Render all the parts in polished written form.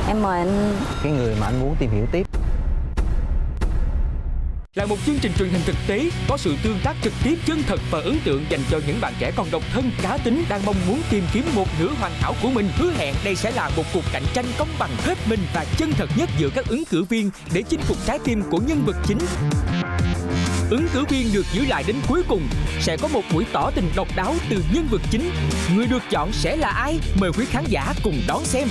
Em mời anh. Cái người mà anh muốn tìm hiểu tiếp là một chương trình truyền hình thực tế, có sự tương tác trực tiếp, chân thật và ấn tượng dành cho những bạn trẻ còn độc thân, cá tính, đang mong muốn tìm kiếm một nửa hoàn hảo của mình. Hứa hẹn đây sẽ là một cuộc cạnh tranh công bằng, hết mình và chân thật nhất giữa các ứng cử viên để chinh phục trái tim của nhân vật chính. Ứng cử viên được giữ lại đến cuối cùng sẽ có một buổi tỏ tình độc đáo từ nhân vật chính. Người được chọn sẽ là ai? Mời quý khán giả cùng đón xem.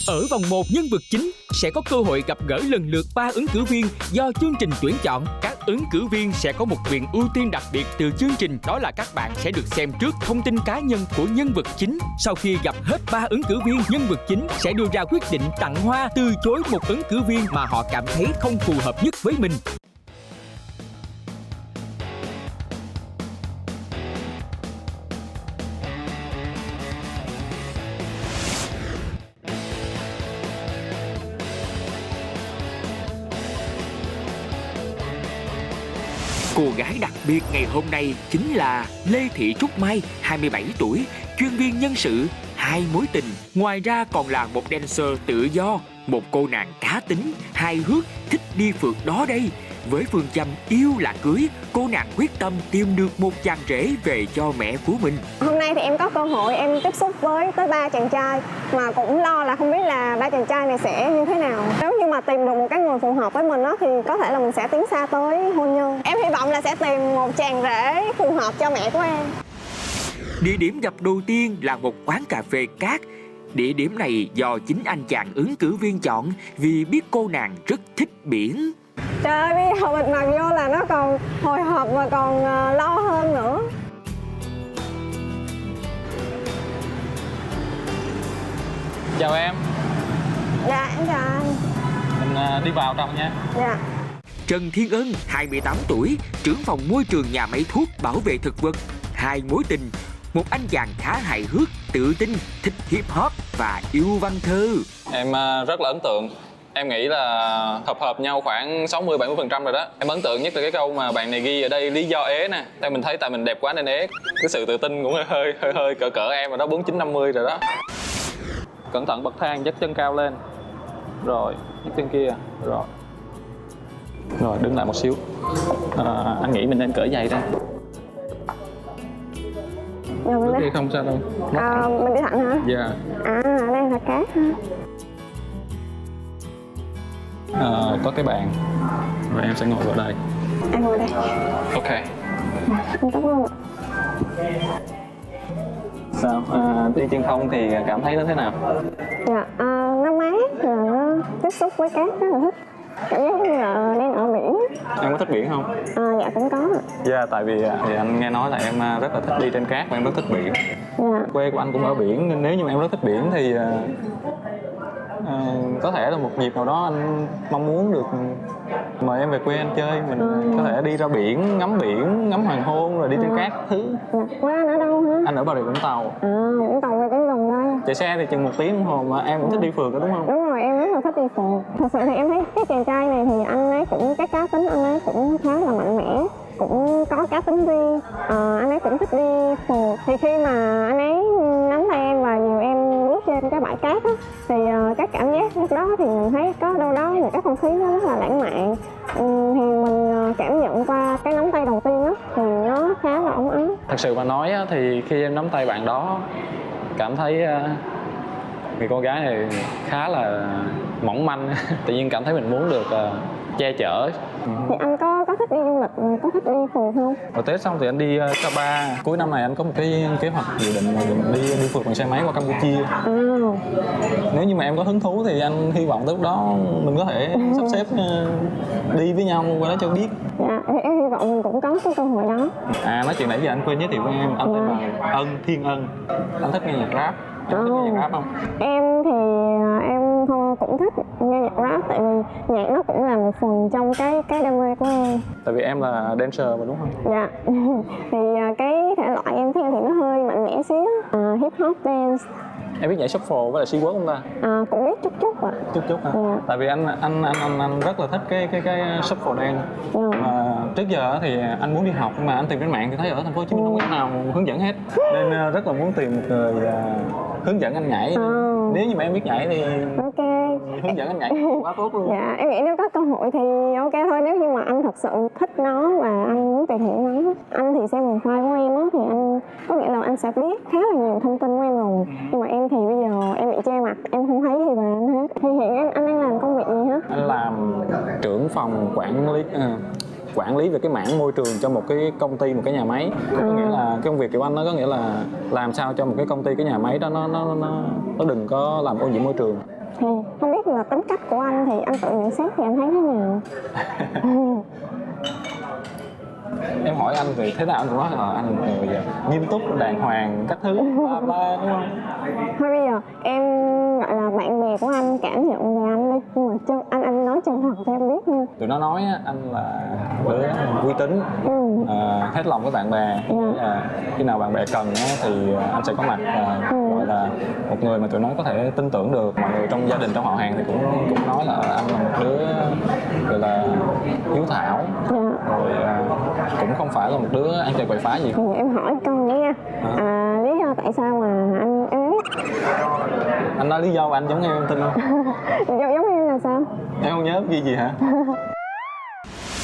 Ở vòng 1, nhân vật chính sẽ có cơ hội gặp gỡ lần lượt 3 ứng cử viên do chương trình tuyển chọn. Các ứng cử viên sẽ có một quyền ưu tiên đặc biệt từ chương trình, đó là các bạn sẽ được xem trước thông tin cá nhân của nhân vật chính. Sau khi gặp hết 3 ứng cử viên, nhân vật chính sẽ đưa ra quyết định tặng hoa, từ chối một ứng cử viên mà họ cảm thấy không phù hợp nhất với mình. Cô gái đặc biệt ngày hôm nay chính là Lê Thị Trúc Mai, 27 tuổi, chuyên viên nhân sự, 2 mối tình. Ngoài ra còn là một dancer tự do, một cô nàng cá tính, hài hước, thích đi phượt đó đây. Với phương châm yêu là cưới, cô nàng quyết tâm tìm được một chàng rể về cho mẹ của mình. Hôm nay thì em có cơ hội em tiếp xúc với tới 3 chàng trai, mà cũng lo là không biết là 3 chàng trai này sẽ như thế nào. Nếu như mà tìm được một cái người phù hợp với mình đó, thì có thể là mình sẽ tiến xa tới hôn nhân. Em hy vọng là sẽ tìm một chàng rể phù hợp cho mẹ của em. Địa điểm gặp đầu tiên là một quán cà phê cát. Địa điểm này do chính anh chàng ứng cử viên chọn vì biết cô nàng rất thích biển. Trời ơi, bây giờ mình mặc vô là nó còn hồi hộp và còn lo hơn nữa. Chào em. Dạ, em chào anh. Mình đi vào trong nha. Dạ. Trần Thiên Ân, 28 tuổi, trưởng phòng môi trường nhà máy thuốc bảo vệ thực vật, 2 mối tình. Một anh chàng khá hài hước, tự tin, thích hip hop và yêu văn thơ. Em rất là ấn tượng. Em nghĩ là hợp nhau khoảng 60-70% rồi đó. Em ấn tượng nhất là cái câu mà bạn này ghi ở đây, lý do ế nè. Tại mình thấy tại mình đẹp quá nên ế. Cái sự tự tin cũng hơi cỡ em rồi đó, 49-50 rồi đó. Cẩn thận bậc thang, dắt chân cao lên. Rồi, dắt chân kia. Rồi, đứng lại một xíu. Anh nghĩ mình nên cởi giày ra. Bước đi không sao đâu. Mình đi thẳng hả? Dạ. Ở đây là cát ha. Có cái bàn và em sẽ ngồi vào đây. Em ngồi đây. Ok. Em tốt không ạ? Sao? Đi trên không thì cảm thấy nó thế nào? Dạ, nó mát và nó tiếp xúc với cát rất là thích. Cảm giác như là đang ở biển. Em có thích biển không? Dạ cũng có. Dạ, tại vì thì anh nghe nói là em rất là thích đi trên cát và em rất thích biển. Dạ. Quê của anh cũng ở biển nên nếu như mà em rất thích biển thì có thể là một dịp nào đó anh mong muốn được mời em về quê anh chơi. Mình có thể đi ra biển, ngắm hoàng hôn rồi đi trên cát thứ. Dạ. Quê anh ở đâu hả? Anh ở Bà Rịa Vũng Tàu. Vũng Tàu cũng gần đây. Chạy xe thì chừng 1 tiếng đồng hồ mà em cũng thích đi phượt rồi đúng không? Đúng rồi, em rất là thích đi phượt. Thật sự thì em thấy cái chàng trai này thì anh ấy cũng, cái cá tính anh ấy cũng khá là mạnh mẽ, cũng có cá tính riêng. Anh ấy cũng thích đi phượt. Thì khi mà anh ấy nắm tay em và nhiều em bước trên cái bãi cát á, thì cái cảm giác lúc đó thì mình thấy có đâu đó một cái không khí nó rất là lãng mạn. Thì mình cảm nhận qua cái nắm tay đầu tiên á thì nó khá là ấm áp. Thật sự mà nói thì khi em nắm tay bạn đó cảm thấy người con gái này khá là mỏng manh. Tự nhiên cảm thấy mình muốn được che chở. Thì anh có thích đi du lịch, có thích đi phượt không? Rồi Tết xong thì anh đi Sapa. Cuối năm này anh có một cái kế hoạch dự định là đi phượt bằng xe máy qua Campuchia. Nếu như mà em có hứng thú thì anh hy vọng tới lúc đó mình có thể sắp xếp đi với nhau qua đó cho biết. Dạ, thì em hy vọng mình cũng có cái cơ hội đó. Nói chuyện nãy giờ anh quên giới thiệu với em, anh tên là Thiên Ân. Anh thích nghe nhạc rap. Em thích nghe nhạc rap không? Em thì em cũng thích nghe nhạc rap, tại vì nhạc nó cũng là một phần trong cái đam mê của em. Tại vì em là dancer mà đúng không? Dạ. Thì cái thể loại em theo thì nó hơi mạnh mẽ xíu, hip hop dance. Em biết nhảy shuffle với lại sea work không ta? Cũng biết chút ạ. Chút hả? Tại vì anh rất là thích cái shuffle dance. Mà trước giờ thì anh muốn đi học nhưng mà anh tìm trên mạng thì thấy ở thành phố Hồ Chí Minh không có nào hướng dẫn hết, nên rất là muốn tìm một người hướng dẫn anh nhảy. Nếu như mà em biết nhảy thì Ok, hướng dẫn anh nhảy quá tốt luôn. dạ em nghĩ nếu có cơ hội thì ok thôi. Nếu như mà anh thật sự thích nó và anh muốn tìm hiểu nó, anh thì xem profile của em á thì anh có nghĩa là anh sẽ biết khá là nhiều thông tin của em rồi. Nhưng mà em thì bây giờ em bị che mặt, em không thấy gì về anh hết. Thì hiện anh đang làm công việc gì hết? Anh làm trưởng phòng quản lý về cái mảng môi trường cho một cái công ty, một cái nhà máy. Có nghĩa là cái công việc của anh nó có nghĩa là làm sao cho một cái công ty, cái nhà máy đó nó đừng có làm ô nhiễm môi trường. Thì không biết là tính cách của anh thì anh tự nhận xét thì anh thấy thế nào? Em hỏi anh thì thế nào anh cũng nói là anh là một người nghiêm túc, đàng hoàng, các thứ bla bla, đúng không? Thôi bây giờ em gọi là bạn bè của anh cảm nhận về anh đi, nhưng mà anh nói chân thật cho em biết nha. Tụi nó nói anh là đứa uy tín, hết lòng với bạn bè. Khi nào bạn bè cần thì anh sẽ có mặt, gọi là một người mà tụi nó có thể tin tưởng được. Mọi người trong gia đình, trong họ hàng thì cũng nói là anh là một đứa gọi là hiếu thảo, rồi cũng không phải là một đứa ăn chơi quậy phá gì. Thì em hỏi câu nữa nha, lý do tại sao mà anh ế? Anh nói lý do mà anh giống em tin không? Giống em là sao? Em không nhớ gì hả?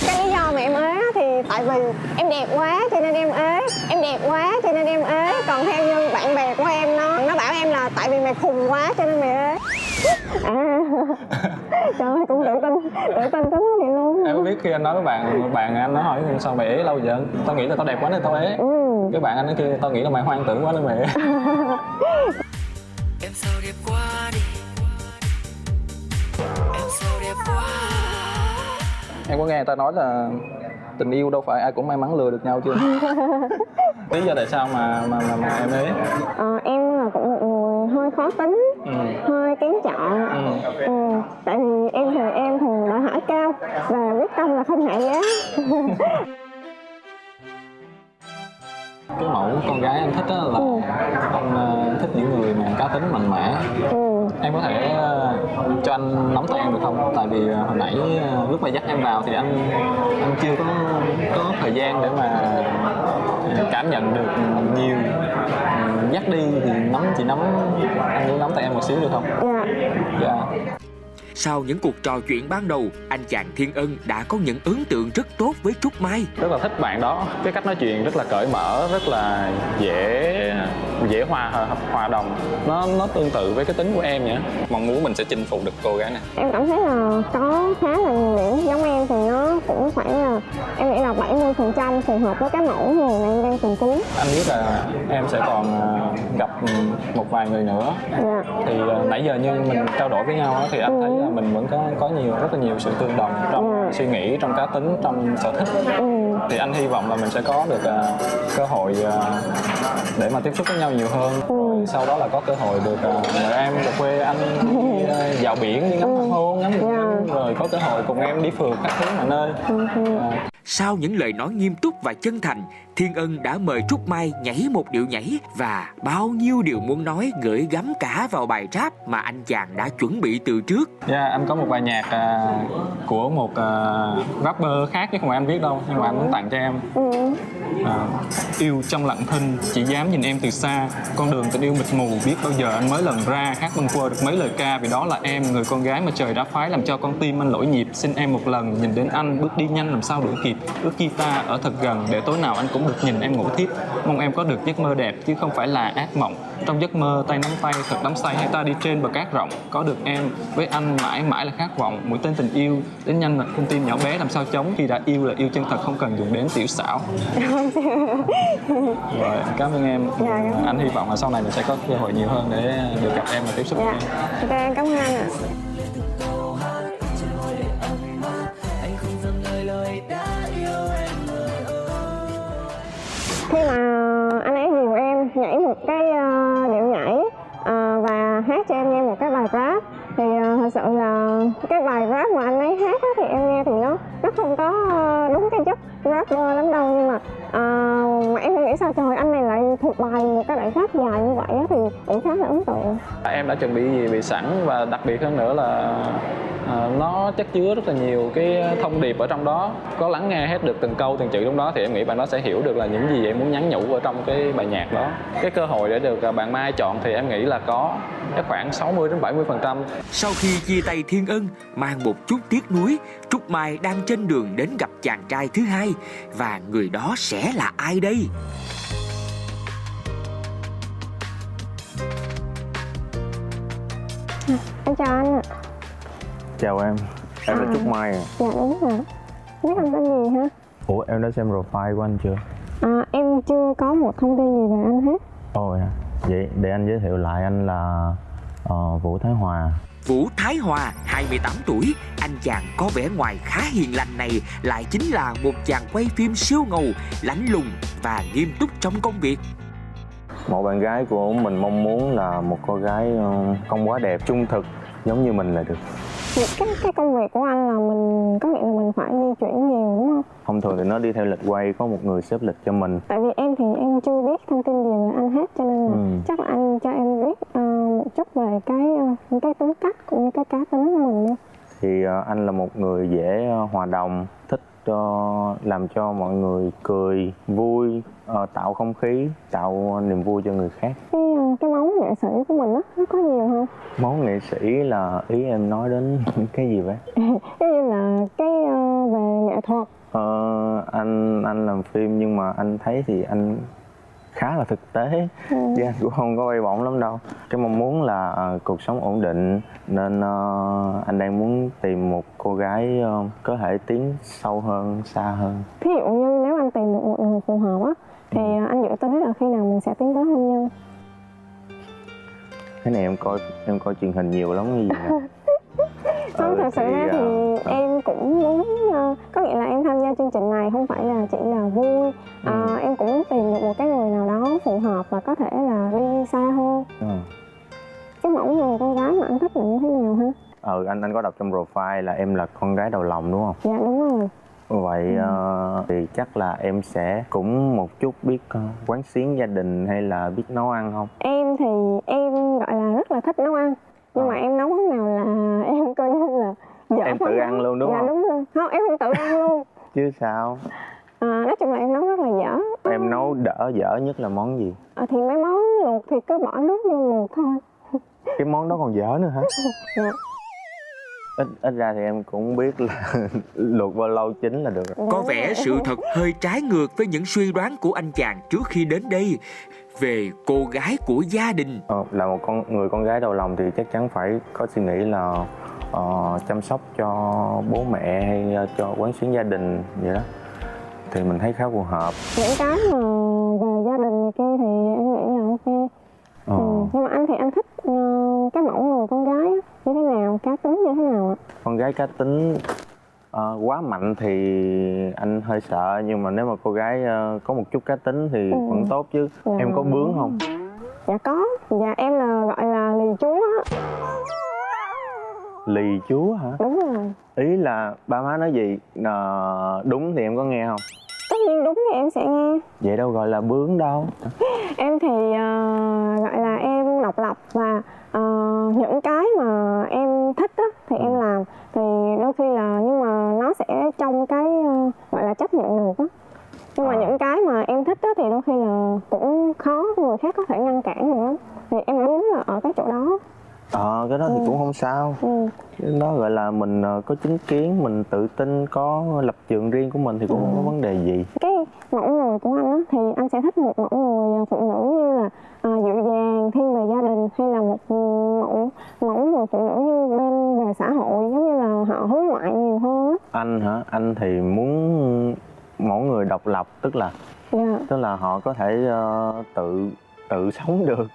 Cái lý do mà em ế thì tại vì em đẹp quá cho nên em ế, em đẹp quá cho nên em ế. Còn theo như bạn bè của em nó bảo em là tại vì mày khùng quá cho nên mày ế. Trời ơi, cũng tự tin tính vậy luôn. Em có biết khi anh nói với bạn anh nó hỏi sao mày ế lâu vậy? Tao nghĩ là tao đẹp quá nên tao ế. Cái bạn anh nói kia tao nghĩ là mày hoang tưởng quá nên mày ế. Em sao đẹp quá đi, em sao đẹp quá. Em có nghe người ta nói là tình yêu đâu phải ai cũng may mắn lừa được nhau chưa? Lý do tại sao mà em ế? Em là cũng một người hơi khó tính, hơi kén chọn. Tại vì em thì đòi hỏi cao và quyết tâm là không hạ giá. Cái mẫu con gái anh thích là anh thích những người mà cá tính mạnh mẽ. Em có thể cho anh nắm tay em được không? Tại vì hồi nãy lúc mà dắt em vào thì anh chưa có thời gian để mà cảm nhận được nhiều. Dắt đi thì anh muốn nắm tay em một xíu được không? Dạ. Sau những cuộc trò chuyện ban đầu, anh chàng Thiên Ân đã có những ấn tượng rất tốt với Trúc Mai. Rất là thích bạn đó, cái cách nói chuyện rất là cởi mở, rất là dễ hòa đồng. Nó tương tự với cái tính của em vậy. Mong muốn mình sẽ chinh phục được cô gái này. Em cảm thấy là có khá là nhiều điểm giống em thì nó cũng khoảng là em nghĩ là 70% phù hợp với cái mẫu người mà em đang tìm kiếm. Anh biết là em sẽ còn gặp một vài người nữa. Thì nãy giờ như mình trao đổi với nhau thì anh thấy là mình vẫn có rất là nhiều sự tương đồng trong suy nghĩ, trong cá tính, trong sở thích. Thì anh hy vọng là mình sẽ có được cơ hội để mà tiếp xúc với nhau nhiều hơn. Rồi sau đó là có cơ hội được mời em về quê anh đi dạo biển, đi ngắm hoàng hôn, ngắm bình minh, rồi có cơ hội cùng em đi phượt các thứ mọi nơi. Sau những lời nói nghiêm túc và chân thành, Thiên Ân đã mời Trúc Mai nhảy một điệu nhảy và bao nhiêu điều muốn nói gửi gắm cả vào bài rap mà anh chàng đã chuẩn bị từ trước. Anh có một bài nhạc của một rapper khác chứ không phải anh viết đâu, nhưng mà anh muốn tặng cho em. Yêu trong lặng thinh, chỉ dám nhìn em từ xa. Con đường tình yêu mịt mù, biết bao giờ anh mới lần ra. Hát bâng quơ được mấy lời ca, vì đó là em, người con gái mà trời đã phái làm cho con tim anh lỗi nhịp. Xin em một lần nhìn đến anh, bước đi nhanh làm sao đuổi kịp. Ước khi ta ở thật gần, để tối nào anh cũng được nhìn em ngủ thiếp. Mong em có được giấc mơ đẹp chứ không phải là ác mộng. Trong giấc mơ tay nắm tay thật đắm say, hay ta đi trên bờ cát rộng. Có được em với anh mãi mãi là khát vọng. Mũi tên tình yêu đến nhanh mà con tim nhỏ bé làm sao chống. Khi đã yêu là yêu chân thật, không cần dùng đến tiểu xảo. Rồi, cảm ơn em. Anh hy vọng là sau này mình sẽ có cơ hội nhiều hơn để được gặp em và tiếp xúc với em. Ok, cảm ơn anh ạ. Khi mà anh ấy dìu em nhảy một cái điệu nhảy và hát cho em nghe một cái bài rap, thì thật sự là cái bài rap mà anh ấy hát thì em nghe thì nó không có đúng cái chất rapper lắm đâu, nhưng mà em nghĩ sao trời anh này lại thuộc bài một cái bài khác dài như vậy á, thì cũng khá là ấn tượng. Em đã chuẩn bị gì bị sẵn, và đặc biệt hơn nữa là nó chất chứa rất là nhiều cái thông điệp ở trong đó. Có lắng nghe hết được từng câu từng chữ trong đó thì em nghĩ bạn đó sẽ hiểu được là những gì em muốn nhắn nhủ ở trong cái bài nhạc đó. Cái cơ hội để được bạn Mai chọn thì em nghĩ là có khoảng 60-70%. Sau khi chia tay Thiên Ân, mang một chút tiếc nuối, Trúc Mai đang trên đường đến gặp chàng trai thứ hai. Và người đó sẽ là ai đây? Em chào anh ạ. Chào em là Trúc Mai à? Dạ đúng rồi. Biết anh tên gì hả? Ủa em đã xem profile của anh chưa? Em chưa có một thông tin gì về anh hết. Ồ dạ. Vậy để anh giới thiệu lại, anh là Vũ Thái Hòa. Vũ Thái Hòa, 28 tuổi, anh chàng có vẻ ngoài khá hiền lành này lại chính là một chàng quay phim siêu ngầu, lạnh lùng và nghiêm túc trong công việc. Một bạn gái của mình mong muốn là một cô gái không quá đẹp, trung thực giống như mình là được. Cái công việc của anh là mình có nghĩa là mình phải di chuyển nhiều đúng không? Thông thường thì nó đi theo lịch quay, có một người xếp lịch cho mình. Tại vì em thì em chưa biết thông tin gì về anh hết, cho nên là chắc là anh cho em biết một chút về cái tính cách cũng như cái cá tính của mình đi. Thì anh là một người dễ hòa đồng, thích làm cho mọi người cười, vui, tạo không khí, tạo niềm vui cho người khác. Cái món nghệ sĩ của mình đó, nó có nhiều không? Món nghệ sĩ là ý em nói đến cái gì vậy? Cái như là về nghệ thuật. Anh làm phim nhưng mà anh thấy thì anh khá là thực tế, chứ anh cũng không có bay bổng lắm đâu. Cái mong muốn là cuộc sống ổn định, nên anh đang muốn tìm một cô gái có thể tiến sâu hơn, xa hơn. Ví dụ như nếu anh tìm được một người phù hợp á, thì anh dự tính là khi nào mình sẽ tiến tới hôn nhân? Cái này em coi truyền hình nhiều lắm cái gì nè. Không, thật sự ra thì em cũng muốn, có nghĩa là em tham gia chương trình này không phải là chỉ là vui. Em cũng muốn tìm được một cái người nào đó phù hợp và có thể là đi xa hơn. Cái mẫu người con gái mà anh thích là như thế nào ha? Anh có đọc trong profile là em là con gái đầu lòng đúng không? Dạ đúng rồi. Vậy thì chắc là em sẽ cũng một chút biết quán xuyến gia đình hay là biết nấu ăn không? Em thì em gọi là rất là thích nấu ăn, nhưng mà em nấu món nào là em coi như là dở. Em tự ăn luôn đúng không? Dạ đúng luôn. Không, em không tự ăn luôn. Chứ sao? Nói chung là em nấu rất là dở. Em nấu dở nhất là món gì? Thì mấy món luộc thì cứ bỏ nước vô luộc thôi. Cái món đó còn dở nữa hả? Dạ. Ít ra thì em cũng biết là luộc bao lâu chín là được rồi. Có vẻ sự thật hơi trái ngược với những suy đoán của anh chàng trước khi đến đây về cô gái của gia đình. Là một người con gái đầu lòng thì chắc chắn phải có suy nghĩ là chăm sóc cho bố mẹ hay cho quán xuyến gia đình vậy đó, thì mình thấy khá phù hợp. Những cái mà về gia đình này kia thì em nghĩ là ok. Nhưng mà anh thì anh thích cái mẫu người con gái như thế nào, cá tính như thế nào ạ? Con gái cá tính quá mạnh thì anh hơi sợ, nhưng mà nếu mà cô gái có một chút cá tính thì vẫn tốt chứ. Em có bướng không? Dạ có. Dạ em là gọi là lì chúa á. Lì chúa hả? Đúng rồi. Ý là ba má nói gì đúng thì em có nghe không? Tất nhiên đúng thì em sẽ nghe. Vậy đâu gọi là bướng đâu. Em thì gọi là em độc lập và những cái mà em thích á, thì em làm. Thì đôi khi là, nhưng mà nó sẽ trong cái gọi là chấp nhận được á. Nhưng mà những cái mà em thích á, thì đôi khi là cũng khó người khác có thể ngăn cản được lắm. Thì em bướng là ở cái chỗ đó. Cái đó thì cũng không sao. Cái đó gọi là mình có chính kiến, mình tự tin, có lập trường riêng của mình thì cũng không có vấn đề gì. Cái mẫu người của anh á, thì anh sẽ thích một mẫu người phụ nữ như là dịu dàng, thiên về gia đình, hay là một mẫu người phụ nữ như bên về xã hội, giống như là họ hướng ngoại nhiều hơn á. Anh hả? Anh thì muốn mẫu người độc lập, tức là họ có thể tự sống được.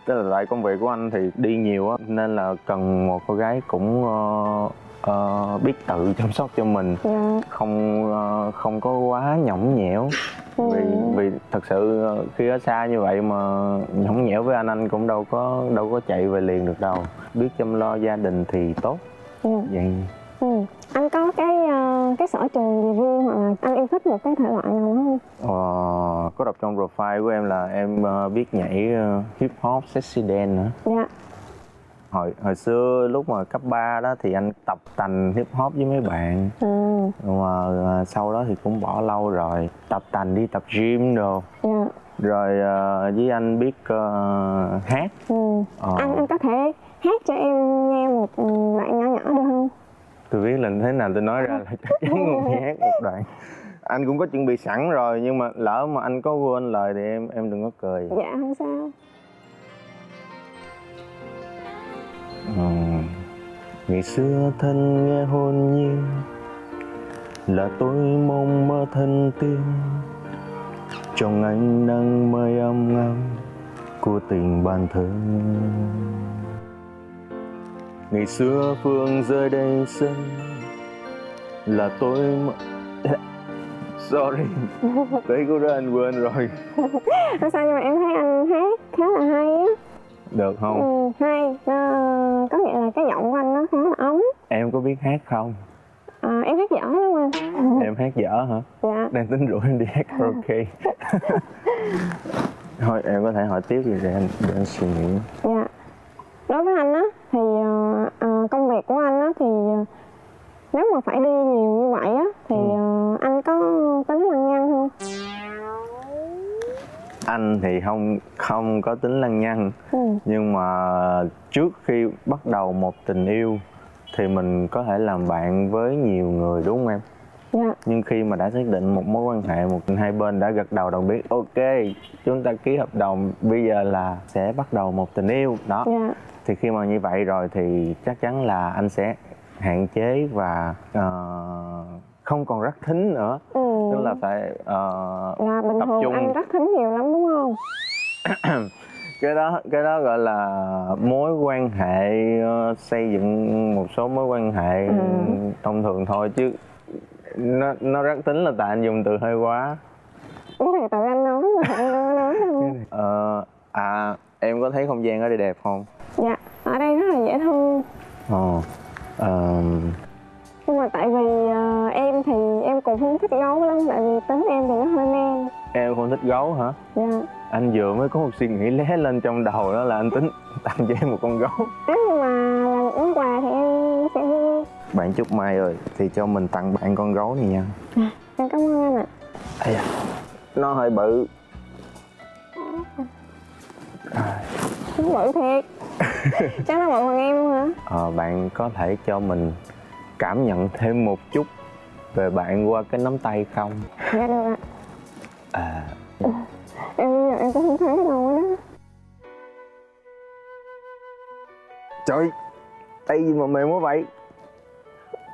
Tức là tại công việc của anh thì đi nhiều á, nên là cần một cô gái cũng biết tự chăm sóc cho mình, không có quá nhõng nhẽo. Vì thật sự khi ở xa như vậy mà nhõng nhẽo với anh cũng đâu có chạy về liền được đâu. Biết chăm lo gia đình thì tốt. Vậy. Anh có cái sở trường gì riêng hoặc là anh yêu thích một cái thể loại nào không? Có đọc trong profile của em là em biết nhảy hip hop, sexy dance nữa. Dạ. Hồi xưa lúc mà cấp 3 đó thì anh tập tành hip hop với mấy bạn. Mà sau đó thì cũng bỏ lâu rồi. Tập tành đi tập gym đồ. Dạ. Rồi với anh biết hát. Anh có thể hát cho em nghe một đoạn nhỏ nhỏ được không? Tôi biết là thế nào tôi nói ra là chắc chắn không hát một đoạn. Anh cũng có chuẩn bị sẵn rồi, nhưng mà lỡ mà anh có quên lời thì em đừng có cười. Dạ không sao. Ngày xưa thân nghe hồn nhiên là tôi mong mơ thân tiên, trong ánh nắng mây âm ngầm của tình bạn thân. Ngày xưa Phương rơi đây sân là tôi sorry, tới cô đó anh quên rồi. Không sao, nhưng mà em thấy anh hát khá là hay á. Được không? Hay, có nghĩa là cái giọng của anh nó khá là ống. Em có biết hát không? Em hát dở lắm anh. Em hát dở hả? Dạ. Đang tính rủ em đi hát karaoke. Thôi em có thể hỏi tiếp để anh suy nghĩ. Dạ. Đối với anh á thì công việc của anh á thì nếu mà phải đi nhiều như vậy á thì anh có tính lăng nhăng không? Anh thì không có tính lăng nhăng. Nhưng mà trước khi bắt đầu một tình yêu thì mình có thể làm bạn với nhiều người, đúng không em? Dạ. Nhưng khi mà đã xác định một mối quan hệ, hai bên đã gật đầu đồng ý, ok, chúng ta ký hợp đồng, bây giờ là sẽ bắt đầu một tình yêu đó. Dạ. Thì khi mà như vậy rồi thì chắc chắn là anh sẽ hạn chế và không còn rắc thính nữa. Tức là phải là bình tập thường trung. anh rắc thính nhiều lắm đúng không? cái đó gọi là mối quan hệ, xây dựng một số mối quan hệ thông thường thôi, chứ nó rắc tính là tại anh dùng từ hơi quá. Cái này tại anh nói mà anh đâu có nói đâu. Em có thấy không gian ở đây đẹp không? Dạ, ở đây rất là dễ thương. Nhưng mà tại vì em thì em cũng không thích gấu lắm, tại vì tính em thì nó hơi men. Em không thích gấu hả? Dạ. Anh vừa mới có một suy nghĩ lóe lên trong đầu, đó là anh tính tặng cho em một con gấu. Nếu như mà là một món quà thì em sẽ vui. Bạn Trúc Mai ơi, thì cho mình tặng bạn con gấu này nha. Em cảm ơn anh ạ. Nó hơi bự. Nó bự thiệt. Chắc nó bự bằng em luôn hả? Bạn có thể cho mình cảm nhận thêm một chút về bạn qua cái nắm tay không? Dạ được ạ. Em cũng không thấy đâu đó. Trời, tay gì mà mềm quá vậy?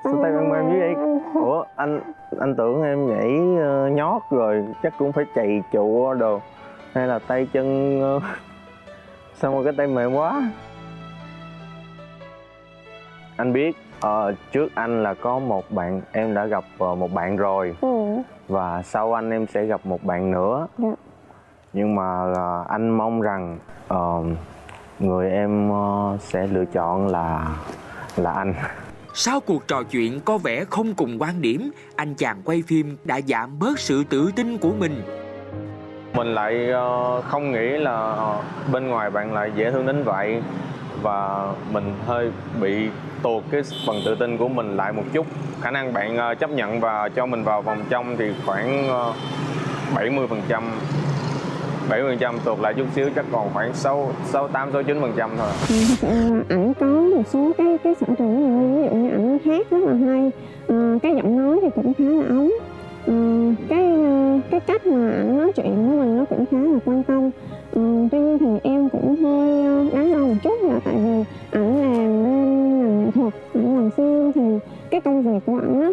Sao tay bạn mềm như vậy? Ủa, anh tưởng em nhảy nhót rồi chắc cũng phải chày trụ đồ, hay là tay chân sao mà cái tay mềm quá? Anh biết trước anh là có một bạn, em đã gặp một bạn rồi. Và sau anh em sẽ gặp một bạn nữa. Nhưng mà anh mong rằng người em sẽ lựa chọn là anh. Sau cuộc trò chuyện có vẻ không cùng quan điểm, anh chàng quay phim đã giảm bớt sự tự tin của mình. Mình lại không nghĩ là bên ngoài bạn lại dễ thương đến vậy. Và mình hơi bị tuột cái phần tự tin của mình lại một chút. Khả năng bạn chấp nhận và cho mình vào vòng trong thì khoảng 70%. 70% tuột lại chút xíu, chắc còn khoảng 68, 69% thôi. Ảnh có một số cái sở trường, ví dụ như ảnh hát rất là hay, cái giọng nói thì cũng khá là ống, cái cách mà ảnh nói chuyện với mình nó cũng khá là quan tâm. Tuy nhiên thì em cũng hơi đắn đo một chút, là tại vì ảnh làm bên ngành nghệ thuật, ảnh làm phim thì cái công việc của ảnh á,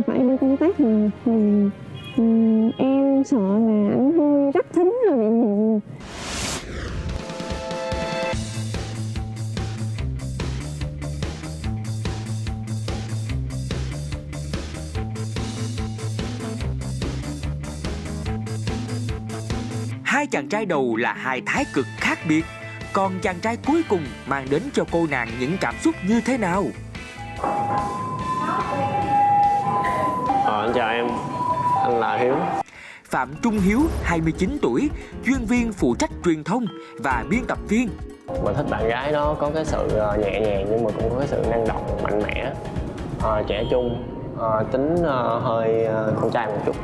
phải đi công tác thì em sợ là ảnh hơi rắc thính rồi bị nhiều. Hai chàng trai đầu là hai thái cực khác biệt, còn chàng trai cuối cùng mang đến cho cô nàng những cảm xúc như thế nào? Anh chào em. anh là Hiếu. Phạm Trung Hiếu, 29 tuổi, chuyên viên phụ trách truyền thông và biên tập viên. Mình thích bạn gái nó có cái sự nhẹ nhàng nhưng mà cũng có cái sự năng động, mạnh mẽ, trẻ trung, tính hơi con trai một chút.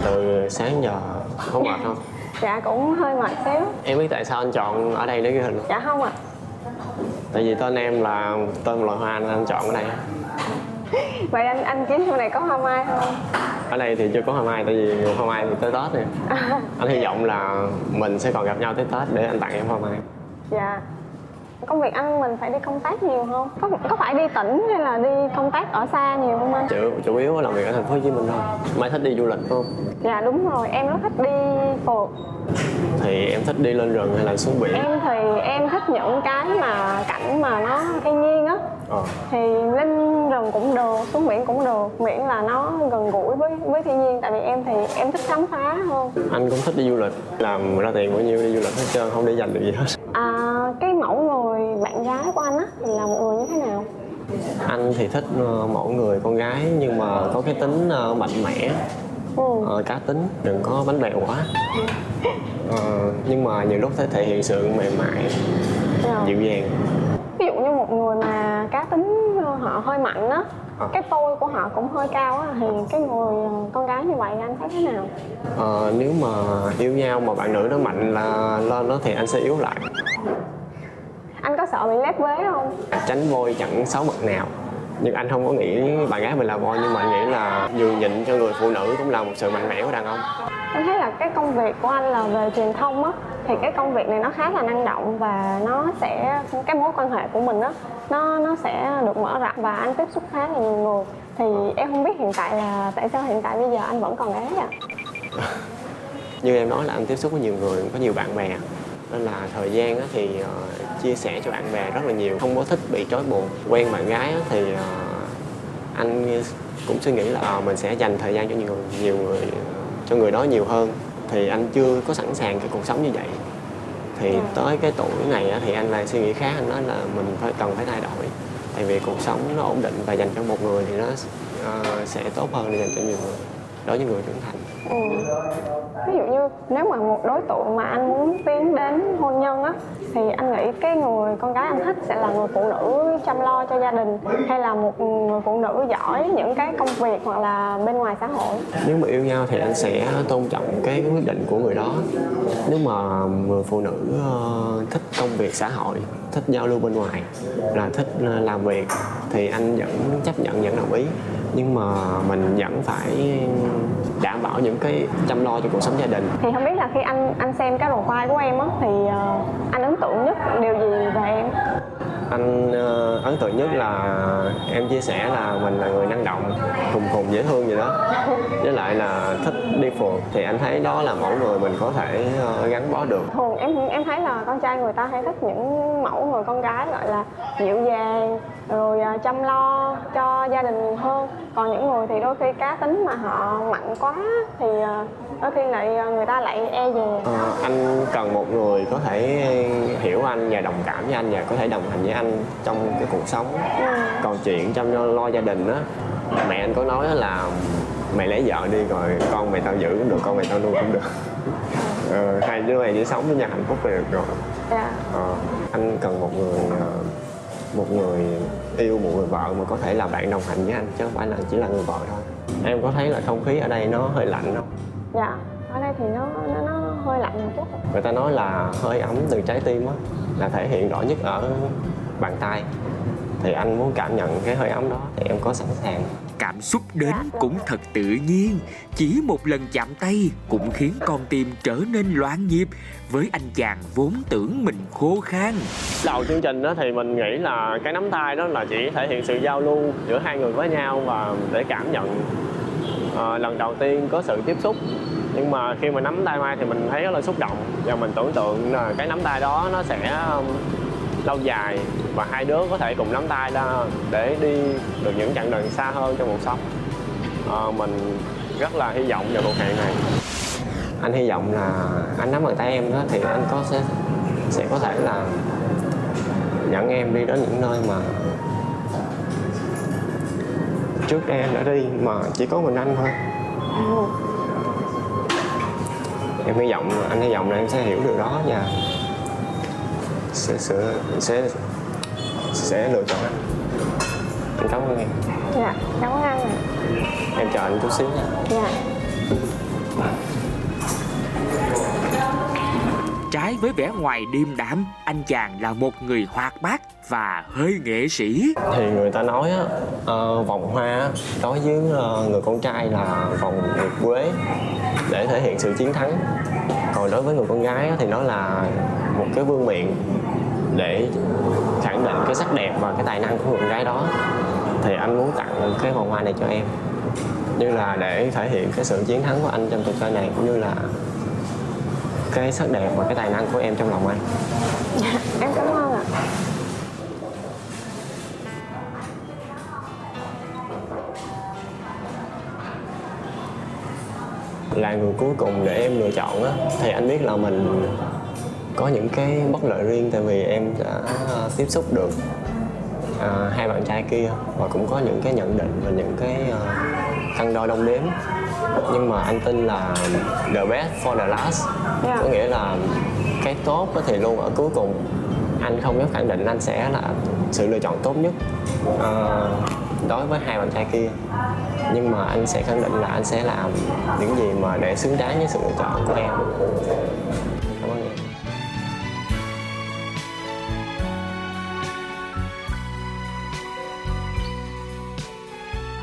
Từ sáng giờ có mệt không? Dạ cũng hơi mệt xíu. Em biết tại sao anh chọn ở đây để ghi hình không? Dạ không ạ. Tại vì tên em là tên một loài hoa nên anh chọn ở đây. Vậy anh kiếm chỗ này có hoa mai không? Ở đây thì chưa có hoa mai, tại vì hoa mai thì tới Tết nè. Anh hy vọng là mình sẽ còn gặp nhau tới Tết để anh tặng em hoa mai. Dạ. Công việc anh mình phải đi công tác nhiều không? Có phải đi tỉnh hay là đi công tác ở xa nhiều không anh? Chủ yếu là làm việc ở thành phố Hồ Chí Minh thôi. Mai thích đi du lịch không? Dạ đúng rồi, em rất thích đi phượt. Thì em thích đi lên rừng hay là xuống biển? Em thì em thích những cái mà cảnh mà nó thiên nhiên á. Thì lên rừng cũng được, xuống biển cũng được, miễn là nó gần gũi với thiên nhiên. Tại vì em thì em thích khám phá hơn. Anh cũng thích đi du lịch, làm ra tiền bao nhiêu đi du lịch hết trơn, không để dành được gì hết. Cái mẫu người bạn gái của anh á thì là một người như thế nào? Anh thì thích mẫu người con gái nhưng mà có cái tính mạnh mẽ, cá tính, đừng có bánh bèo quá. Nhưng mà nhiều lúc phải thể hiện sự mềm mại, dịu dàng. Ví dụ như một người mà cá tính họ hơi mạnh á, cái tôi của họ cũng hơi cao á, thì cái người con gái như vậy anh thấy thế nào? Nếu mà yêu nhau mà bạn nữ nó mạnh là lên đó thì anh sẽ yếu lại. Anh có sợ bị lép vế không? Tránh voi chẳng xấu mặt nào. Nhưng anh không có nghĩ bạn gái mình là voi, nhưng mà anh nghĩ là nhường nhịn cho người phụ nữ cũng là một sự mạnh mẽ của đàn ông. Em thấy là cái công việc của anh là về truyền thông á, thì cái công việc này nó khá là năng động và nó sẽ, cái mối quan hệ của mình á, nó sẽ được mở rộng và anh tiếp xúc khá là nhiều người. Thì em không biết hiện tại là tại sao hiện tại bây giờ anh vẫn còn gái à? Như em nói là anh tiếp xúc với nhiều người, có nhiều bạn bè, nên là thời gian thì chia sẻ cho bạn bè rất là nhiều, không có thích bị trói buộc. Quen bạn gái thì anh cũng suy nghĩ là mình sẽ dành thời gian cho nhiều người cho người đó nhiều hơn. Thì anh chưa có sẵn sàng cái cuộc sống như vậy. Thì tới cái tuổi này thì anh lại suy nghĩ khác, anh nói là mình cần phải thay đổi. Tại vì cuộc sống nó ổn định và dành cho một người thì nó sẽ tốt hơn là dành cho nhiều người, đối với người trưởng thành. Ví dụ như nếu mà một đối tượng mà anh muốn tiến đến hôn nhân á, thì anh nghĩ cái người con gái anh thích sẽ là người phụ nữ chăm lo cho gia đình, hay là một người phụ nữ giỏi những cái công việc hoặc là bên ngoài xã hội? Nếu mà yêu nhau thì anh sẽ tôn trọng cái quyết định của người đó. Nếu mà người phụ nữ thích công việc xã hội, thích giao lưu bên ngoài, là thích làm việc thì anh vẫn chấp nhận, vẫn đồng ý. Nhưng mà mình vẫn phải đảm bảo những cái chăm lo cho cuộc sống gia đình. Thì không biết là khi anh xem cái profile của em á, thì anh ấn tượng nhất điều gì về em? Anh ấn tượng nhất là em chia sẻ là mình là người năng động, khùng dễ thương gì đó. Với lại là thích đi phượt, thì anh thấy đó là mẫu người mình có thể gắn bó được. Thường em thấy là con trai người ta hay thích những mẫu người con gái gọi là dịu dàng, rồi chăm lo cho gia đình nhiều hơn. Còn những người thì đôi khi cá tính mà họ mạnh quá thì đôi khi lại người ta lại e dè. Anh cần một người có thể hiểu anh và đồng cảm với anh và có thể đồng hành với anh trong cái cuộc sống. Còn chuyện chăm lo gia đình á, mẹ anh có nói là mày lấy vợ đi rồi con mày tao giữ cũng được, con mày tao nuôi cũng được. Hai đứa mày chỉ sống với nhau hạnh phúc là được rồi. Anh cần một người yêu, một người vợ mà có thể là bạn đồng hành với anh, chứ không phải là chỉ là người vợ thôi. Em có thấy là không khí ở đây nó hơi lạnh không? Dạ, ở đây thì nó hơi lạnh một chút. Người ta nói là hơi ấm từ trái tim á, là thể hiện rõ nhất ở bàn tay. Thì anh muốn cảm nhận cái hơi ấm đó thì em có sẵn sàng. Cảm xúc đến cũng thật tự nhiên, chỉ một lần chạm tay cũng khiến con tim trở nên loạn nhịp với anh chàng vốn tưởng mình khô khan. Đầu chương trình đó thì mình nghĩ là cái nắm tay đó là chỉ thể hiện sự giao lưu giữa hai người với nhau và để cảm nhận lần đầu tiên có sự tiếp xúc. Nhưng mà khi mà nắm tay Mai thì mình thấy rất là xúc động, và mình tưởng tượng là cái nắm tay đó nó sẽ lâu dài và hai đứa có thể cùng nắm tay ra để đi được những chặng đường xa hơn trong cuộc sống. Mình rất là hy vọng vào cuộc hẹn này. Anh hy vọng là anh nắm bàn tay em đó thì anh sẽ có thể là dẫn em đi đến những nơi mà trước em đã đi mà chỉ có mình anh thôi. Em hy vọng, anh hy vọng là em sẽ hiểu điều đó và sẽ lựa chọn anh. Anh cảm ơn em. Dạ, cảm ơn anh ạ. Em chờ anh chút xíu nha. Dạ. Trái với vẻ ngoài điềm đạm, anh chàng là một người hoạt bát và hơi nghệ sĩ. Thì người ta nói á, vòng hoa á, đối với người con trai là vòng nguyệt quế để thể hiện sự chiến thắng. Còn đối với người con gái á, thì nó là một cái vương miện để khẳng định cái sắc đẹp và cái tài năng của người con gái đó. Thì anh muốn tặng cái vòng hoa này cho em, như là để thể hiện cái sự chiến thắng của anh trong cuộc chơi này, cũng như là cái sắc đẹp và cái tài năng của em trong lòng anh. Em cảm ơn ạ. Là người cuối cùng để em lựa chọn á, thì anh biết là mình có những cái bất lợi riêng, tại vì em đã tiếp xúc được hai bạn trai kia và cũng có những cái nhận định và những cái cân đo đong đếm. Nhưng mà anh tin là the best for the last. Có nghĩa là cái tốt thì luôn ở cuối cùng. Anh không dám khẳng định anh sẽ là sự lựa chọn tốt nhất đối với hai bạn trai kia, nhưng mà anh sẽ khẳng định là anh sẽ làm những gì mà để xứng đáng với sự lựa chọn của em. Cảm ơn em.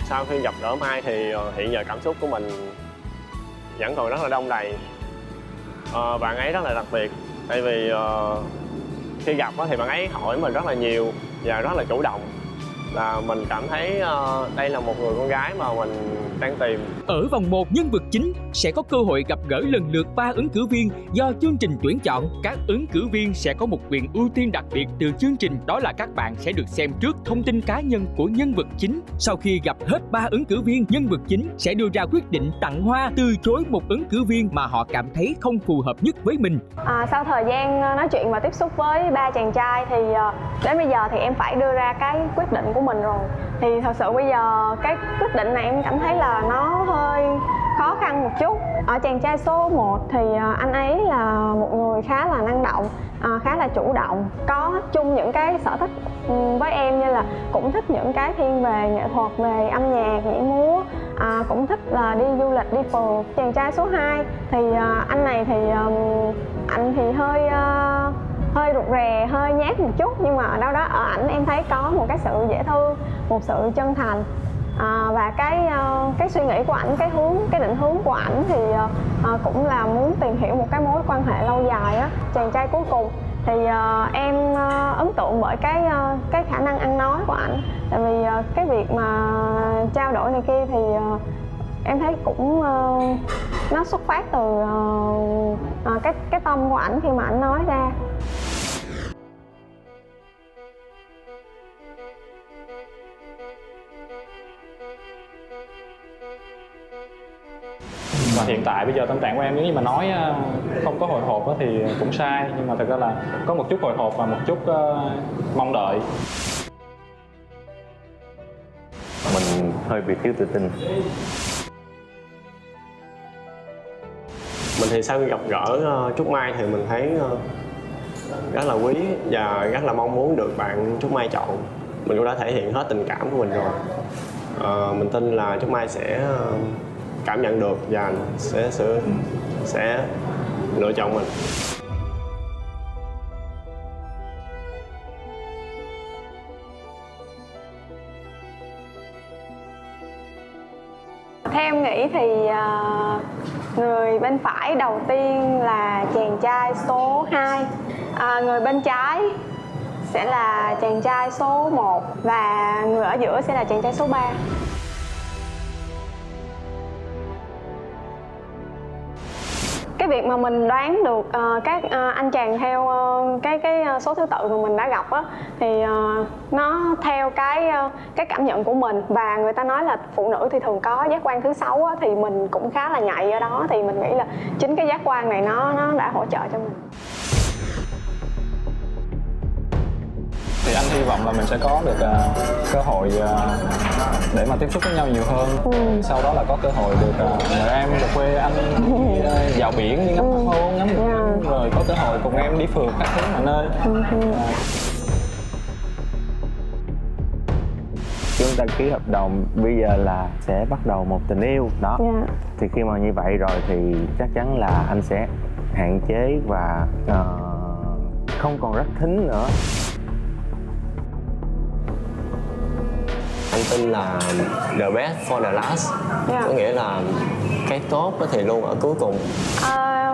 Sau khi gặp gỡ Mai thì hiện giờ cảm xúc của mình vẫn còn rất là đong đầy. Bạn ấy rất là đặc biệt, tại vì khi gặp thì bạn ấy hỏi mình rất là nhiều và rất là chủ động. Là mình cảm thấy đây là một người con gái mà mình đang tìm. Ở vòng 1 nhân vật chính sẽ có cơ hội gặp gỡ lần lượt 3 ứng cử viên do chương trình tuyển chọn. Các ứng cử viên sẽ có một quyền ưu tiên đặc biệt từ chương trình, đó là các bạn sẽ được xem trước thông tin cá nhân của nhân vật chính. Sau khi gặp hết 3 ứng cử viên, nhân vật chính sẽ đưa ra quyết định tặng hoa, từ chối một ứng cử viên mà họ cảm thấy không phù hợp nhất với mình. Sau thời gian nói chuyện và tiếp xúc với 3 chàng trai thì đến bây giờ thì em phải đưa ra cái quyết định của mình rồi. Thì thật sự bây giờ cái quyết định này em cảm thấy là nó hơi khó khăn một chút. Ở chàng trai số 1 thì anh ấy là một người khá là năng động, khá là chủ động, có chung những cái sở thích với em, như là cũng thích những cái thiên về nghệ thuật, về âm nhạc, nhảy múa, cũng thích là đi du lịch, đi phượt. Chàng trai số 2 thì anh này thì anh thì hơi rụt rè, hơi nhát một chút, nhưng mà ở đâu đó ở ảnh em thấy có một cái sự dễ thương, một sự chân thành, và cái suy nghĩ của ảnh, cái định hướng của ảnh thì cũng là muốn tìm hiểu một cái mối quan hệ lâu dài á. Chàng trai cuối cùng thì em ấn tượng bởi cái khả năng ăn nói của ảnh, tại vì cái việc mà trao đổi này kia thì em thấy cũng nó xuất phát từ cái tâm của ảnh khi mà ảnh nói ra. Và hiện tại bây giờ tâm trạng của em nếu như mà nói không có hồi hộp thì cũng sai, nhưng mà thật ra là có một chút hồi hộp và một chút mong đợi. Mình hơi bị thiếu tự tin. Mình thì sau khi gặp gỡ Trúc Mai thì mình thấy rất là quý và rất là mong muốn được bạn Trúc Mai chọn. Mình cũng đã thể hiện hết tình cảm của mình rồi. Mình tin là Trúc Mai sẽ cảm nhận được và sẽ lựa chọn mình. Theo em nghĩ thì người bên phải đầu tiên là chàng trai số 2, người bên trái sẽ là chàng trai số 1 và người ở giữa sẽ là chàng trai số 3. Cái việc mà mình đoán được các anh chàng theo cái số thứ tự mà mình đã gặp á, thì nó theo cái cảm nhận của mình, và người ta nói là phụ nữ thì thường có giác quan thứ 6 á, thì mình cũng khá là nhạy ở đó, thì mình nghĩ là chính cái giác quan này nó đã hỗ trợ cho mình. Thì anh hy vọng là mình sẽ có được cơ hội để mà tiếp xúc với nhau nhiều hơn. Sau đó là có cơ hội được mời em về quê anh đi dạo biển, đi ngắm hoàng hôn, ngắm rồi có cơ hội cùng em đi phượt các thứ mọi nơi. Chúng ta ký hợp đồng bây giờ là sẽ bắt đầu một tình yêu đó. Thì khi mà như vậy rồi thì chắc chắn là anh sẽ hạn chế và không còn rất thính nữa. Anh tin là the best for the last. Có nghĩa là cái tốt thì luôn ở cuối cùng.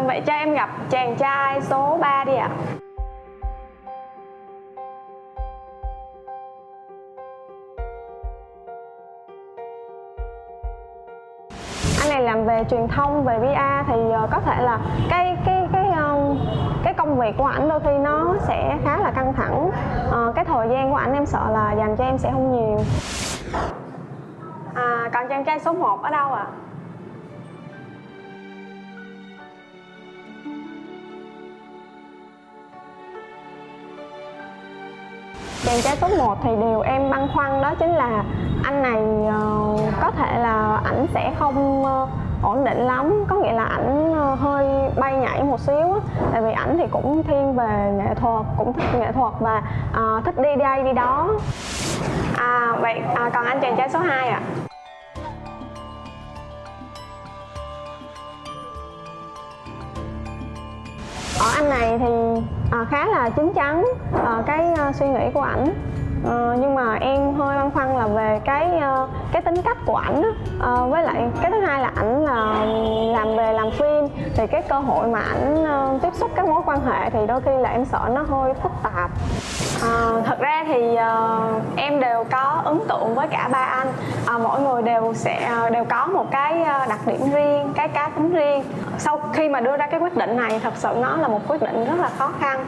Vậy cho em gặp chàng trai số 3 đi ạ. Anh này làm về truyền thông, về PR thì có thể là cái công việc của ảnh đôi khi nó sẽ khá là căng thẳng. Cái thời gian của ảnh em sợ là dành cho em sẽ không nhiều. Còn chàng trai số 1 ở đâu ạ? Chàng trai số 1 thì điều em băn khoăn đó chính là anh này có thể là ảnh sẽ không ổn định lắm, có nghĩa là ảnh hơi bay nhảy một xíu á. Tại vì ảnh thì cũng thiên về nghệ thuật, cũng thích nghệ thuật và thích đi đây đi đó. Vậy còn anh chàng trai số 2 ạ? Ở anh này thì khá là chín chắn cái suy nghĩ của ảnh. Nhưng mà em hơi băn khoăn là về cái tính cách của ảnh á. Với lại cái thứ hai là ảnh là làm phim thì cái cơ hội mà ảnh tiếp xúc các mối quan hệ thì đôi khi là em sợ nó hơi phức tạp. Thật ra thì em đều có ấn tượng với cả ba anh. Mỗi người đều có một cái đặc điểm riêng, cái cá tính riêng. Sau khi mà đưa ra cái quyết định này, thật sự nó là một quyết định rất là khó khăn.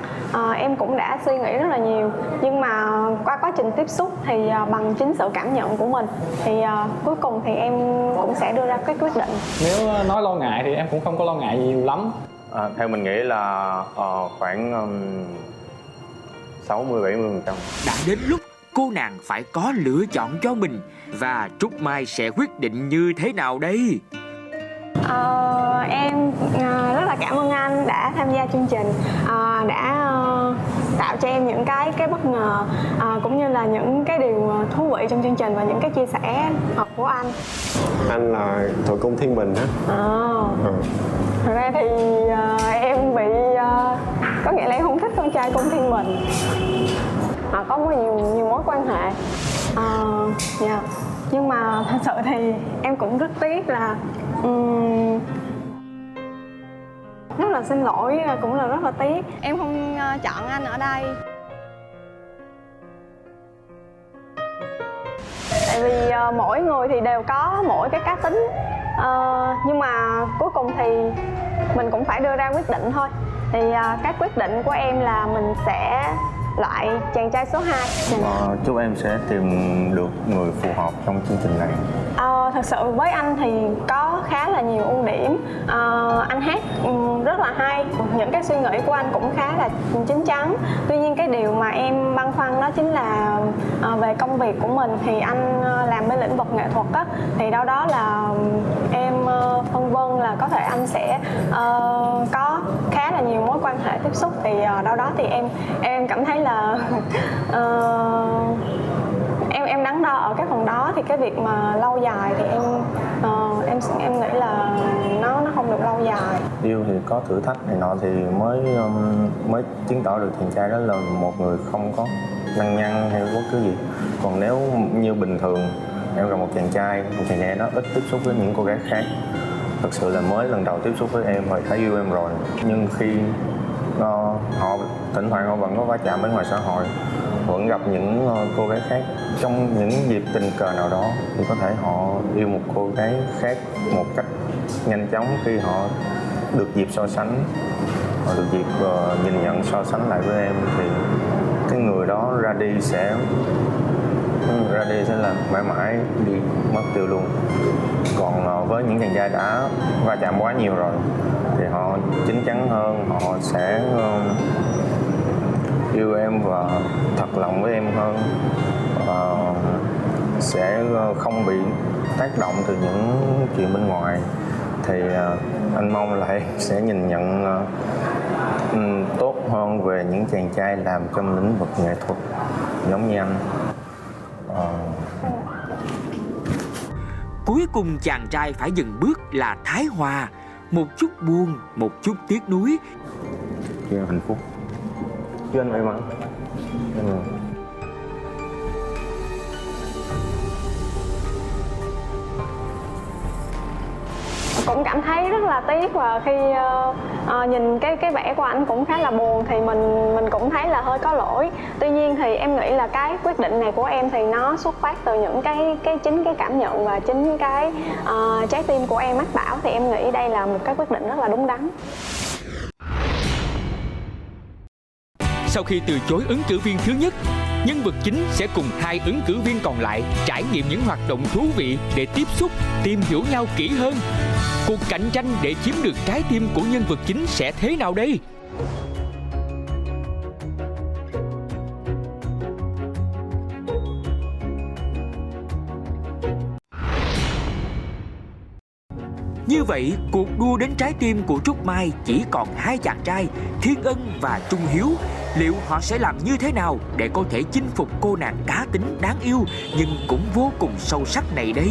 Em cũng đã suy nghĩ rất là nhiều, nhưng mà qua quá trình tiếp xúc thì bằng chính sự cảm nhận của mình thì cuối cùng thì em cũng sẽ đưa ra cái quyết định. Nếu nói lo ngại thì em cũng không có lo ngại nhiều lắm. Theo mình nghĩ là khoảng 60-70%. Đã đến lúc cô nàng phải có lựa chọn cho mình. Và Trúc Mai sẽ quyết định như thế nào đây? Em rất là cảm ơn anh đã tham gia chương trình, đã tạo cho em những cái bất ngờ, cũng như là những cái điều thú vị trong chương trình và những cái chia sẻ của anh. Anh là Thổ Cung Thiên Bình á. Thật ra thì em bị có nghĩa là em không thích con trai Cung Thiên Bình. Họ có nhiều mối quan hệ. Nhưng mà thật sự thì em cũng rất tiếc là rất là xin lỗi, cũng là rất là tiếc em không chọn anh ở đây. Tại vì mỗi người thì đều có mỗi cái cá tính, nhưng mà cuối cùng thì mình cũng phải đưa ra quyết định thôi. Thì cái quyết định của em là mình sẽ loại chàng trai số 2. Chúc em sẽ tìm được người phù hợp trong chương trình này. Thật sự với anh thì có khá là nhiều ưu điểm. Anh hát rất là hay, những cái suy nghĩ của anh cũng khá là chín chắn. Tuy nhiên cái điều mà em băn khoăn đó chính là về công việc của mình thì anh làm bên lĩnh vực nghệ thuật á, thì đâu đó là em phân vân là có thể anh sẽ có khá là nhiều mối quan hệ tiếp xúc, thì đâu đó thì em cảm thấy là em đắn đo ở cái phần đó. Thì cái việc mà lâu dài thì em nghĩ là nó không được lâu dài. Yêu thì có thử thách này nọ thì mới chứng tỏ được chàng trai đó là một người không có lăng nhăng hay bất cứ gì. Còn nếu như bình thường em gặp một chàng trai đó ít tiếp xúc với những cô gái khác, thực sự là mới lần đầu tiếp xúc với em rồi thấy yêu em rồi, nhưng khi họ thỉnh thoảng họ vẫn có va chạm bên ngoài xã hội, vẫn gặp những cô gái khác trong những dịp tình cờ nào đó, thì có thể họ yêu một cô gái khác một cách nhanh chóng khi họ được dịp so sánh, họ được dịp nhìn nhận so sánh lại với em, thì cái người đó ra đi sẽ là mãi mãi đi mất tiêu luôn. Còn với những chàng trai đã va chạm quá nhiều rồi thì họ chín chắn hơn, họ sẽ yêu em và thật lòng với em hơn, sẽ không bị tác động từ những chuyện bên ngoài, thì anh mong là em sẽ nhìn nhận tốt hơn về những chàng trai làm trong lĩnh vực nghệ thuật giống như anh. Cuối cùng chàng trai phải dừng bước là Thái Hòa. Một chút buồn, một chút tiếc nuối. Chứ hạnh phúc, chứ anh may mắn. Cũng cảm thấy rất là tiếc, và khi nhìn cái vẻ của anh cũng khá là buồn thì mình cũng thấy là hơi có lỗi. Tuy nhiên thì em nghĩ là cái quyết định này của em thì nó xuất phát từ những chính cái cảm nhận và chính cái trái tim của em mách bảo, thì em nghĩ đây là một cái quyết định rất là đúng đắn. Sau khi từ chối ứng cử viên thứ nhất, nhân vật chính sẽ cùng hai ứng cử viên còn lại trải nghiệm những hoạt động thú vị để tiếp xúc, tìm hiểu nhau kỹ hơn. Cuộc cạnh tranh để chiếm được trái tim của nhân vật chính sẽ thế nào đây? Như vậy, cuộc đua đến trái tim của Trúc Mai chỉ còn hai chàng trai, Thiên Ân và Trung Hiếu. Liệu họ sẽ làm như thế nào để có thể chinh phục cô nàng cá tính đáng yêu nhưng cũng vô cùng sâu sắc này đây?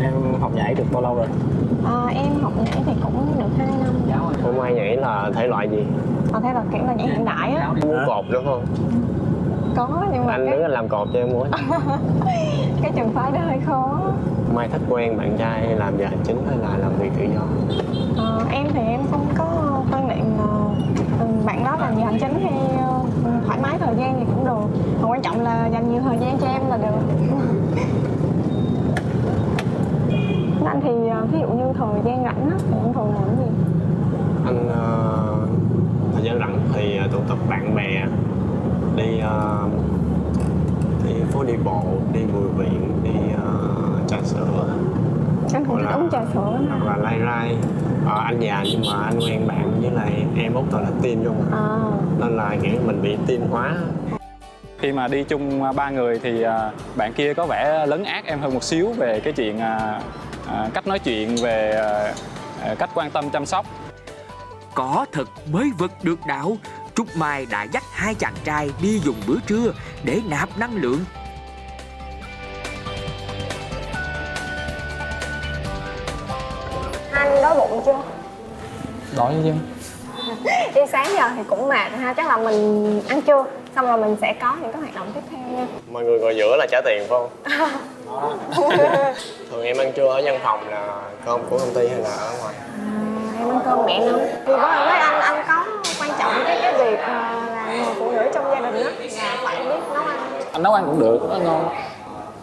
Em học nhảy được bao lâu rồi? Em học nhảy thì cũng được 2 năm. Cô Mai nhảy là thể loại gì? Thế là kiểu là nhảy hiện đại á. Múa cột đúng không? Có, nhưng mà Anh đứng anh làm cột cho em múa. cái trường phái đó hơi khó. Mai thích quen bạn trai làm giờ hành chính hay là làm việc tự do? Em thì em không có quan niệm bạn đó làm giờ hành chính hay thoải mái thời gian thì cũng được. Mà quan trọng là dành nhiều thời gian cho em là được. Anh thì ví dụ như thời gian rảnh á, thì anh thường làm cái gì? Anh thời gian rảnh thì tụ tập bạn bè, đi phố đi bộ, đi bùi viện, đi trà sữa. Anh cũng thích uống trà sữa lắm. Hoặc là lai rai. Anh già nhưng mà anh quen bạn với lại em út là team luôn. Nên là kiểu mình bị team hóa. Khi mà đi chung 3 người thì bạn kia có vẻ lấn át em hơn một xíu về cái chuyện cách nói chuyện, về cách quan tâm chăm sóc. Có thật mới vực được đạo. Trúc Mai đã dắt hai chàng trai đi dùng bữa trưa để nạp năng lượng. Anh đói bụng chưa? Đói chứ. Đi sáng giờ thì cũng mệt ha, chắc là mình ăn trưa xong rồi mình sẽ có những cái hoạt động tiếp theo nha. Mọi người ngồi giữa là trả tiền phải không? Thường em ăn trưa ở văn phòng là cơm của công ty hay là ở ngoài? Em ăn cơm mẹ nấu. Thì với anh có quan trọng cái việc là người phụ nữ trong gia đình đó là phải biết nấu ăn. Anh nấu ăn cũng được, nấu ăn ngon.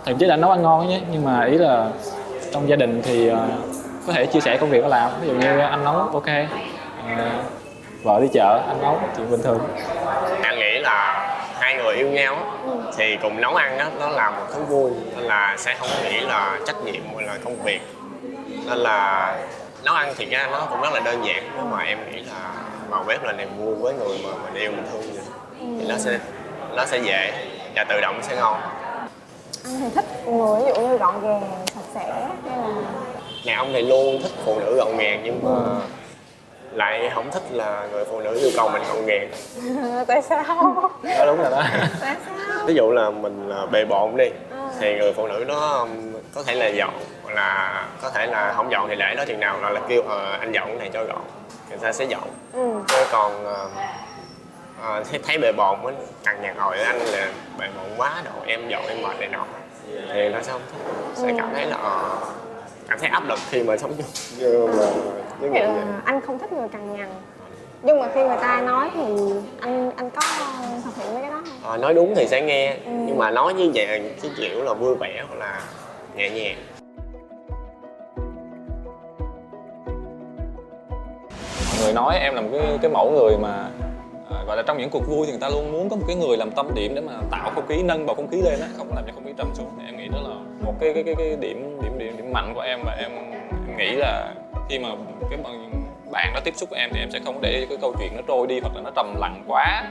Thậm chí là anh nấu ăn ngon nhé, nhưng mà ý là trong gia đình thì có thể chia sẻ công việc nó làm. Ví dụ như anh nấu ok, vợ đi chợ anh nấu chuyện bình thường. Anh nghĩ là hai người yêu nhau thì cùng nấu ăn đó, nó là một thứ vui, nên là sẽ không nghĩ là trách nhiệm hay là công việc. Nên là nấu ăn thì ra nó cũng rất là đơn giản, nhưng mà em nghĩ là vào bếp là niềm vui với người mà mình yêu mình thương vậy. Thì nó sẽ dễ và tự động sẽ ngon. Anh thì thích người ví dụ như gọn gàng, sạch sẽ hay là... Nhà ông thì luôn thích phụ nữ gọn gàng, nhưng mà lại không thích là người phụ nữ yêu cầu mình gọn gàng. Tại sao? Đó đúng rồi đó. Tại sao? Ví dụ là mình bề bộn đi, thì người phụ nữ đó có thể là dọn, hoặc là có thể là không dọn thì để đó chừng nào là kêu anh dọn cái này cho gọn, người ta sẽ dọn. Chứ còn thấy bề bộn mới cằn nhằn hỏi anh là bề bộn quá đồ, em dọn em mệt này nọ, thì nó sẽ không thích, sẽ cảm thấy là cảm thấy áp lực khi mà sống với người. Anh không thích người cằn nhằn, nhưng mà khi người ta nói thì anh có thực hiện mấy cái đó không? Nói đúng thì sẽ nghe, nhưng mà nói như vậy cái kiểu là vui vẻ hoặc là nhẹ nhàng. Mọi người nói em là một cái mẫu người mà gọi là trong những cuộc vui thì người ta luôn muốn có một cái người làm tâm điểm để mà tạo không khí, nâng bầu không khí lên á, không có làm cho không khí trầm xuống. Thì em nghĩ đó là một cái điểm mạnh của em, và em nghĩ là khi mà cái bạn đó tiếp xúc với em thì em sẽ không để cái câu chuyện nó trôi đi hoặc là nó trầm lặng quá.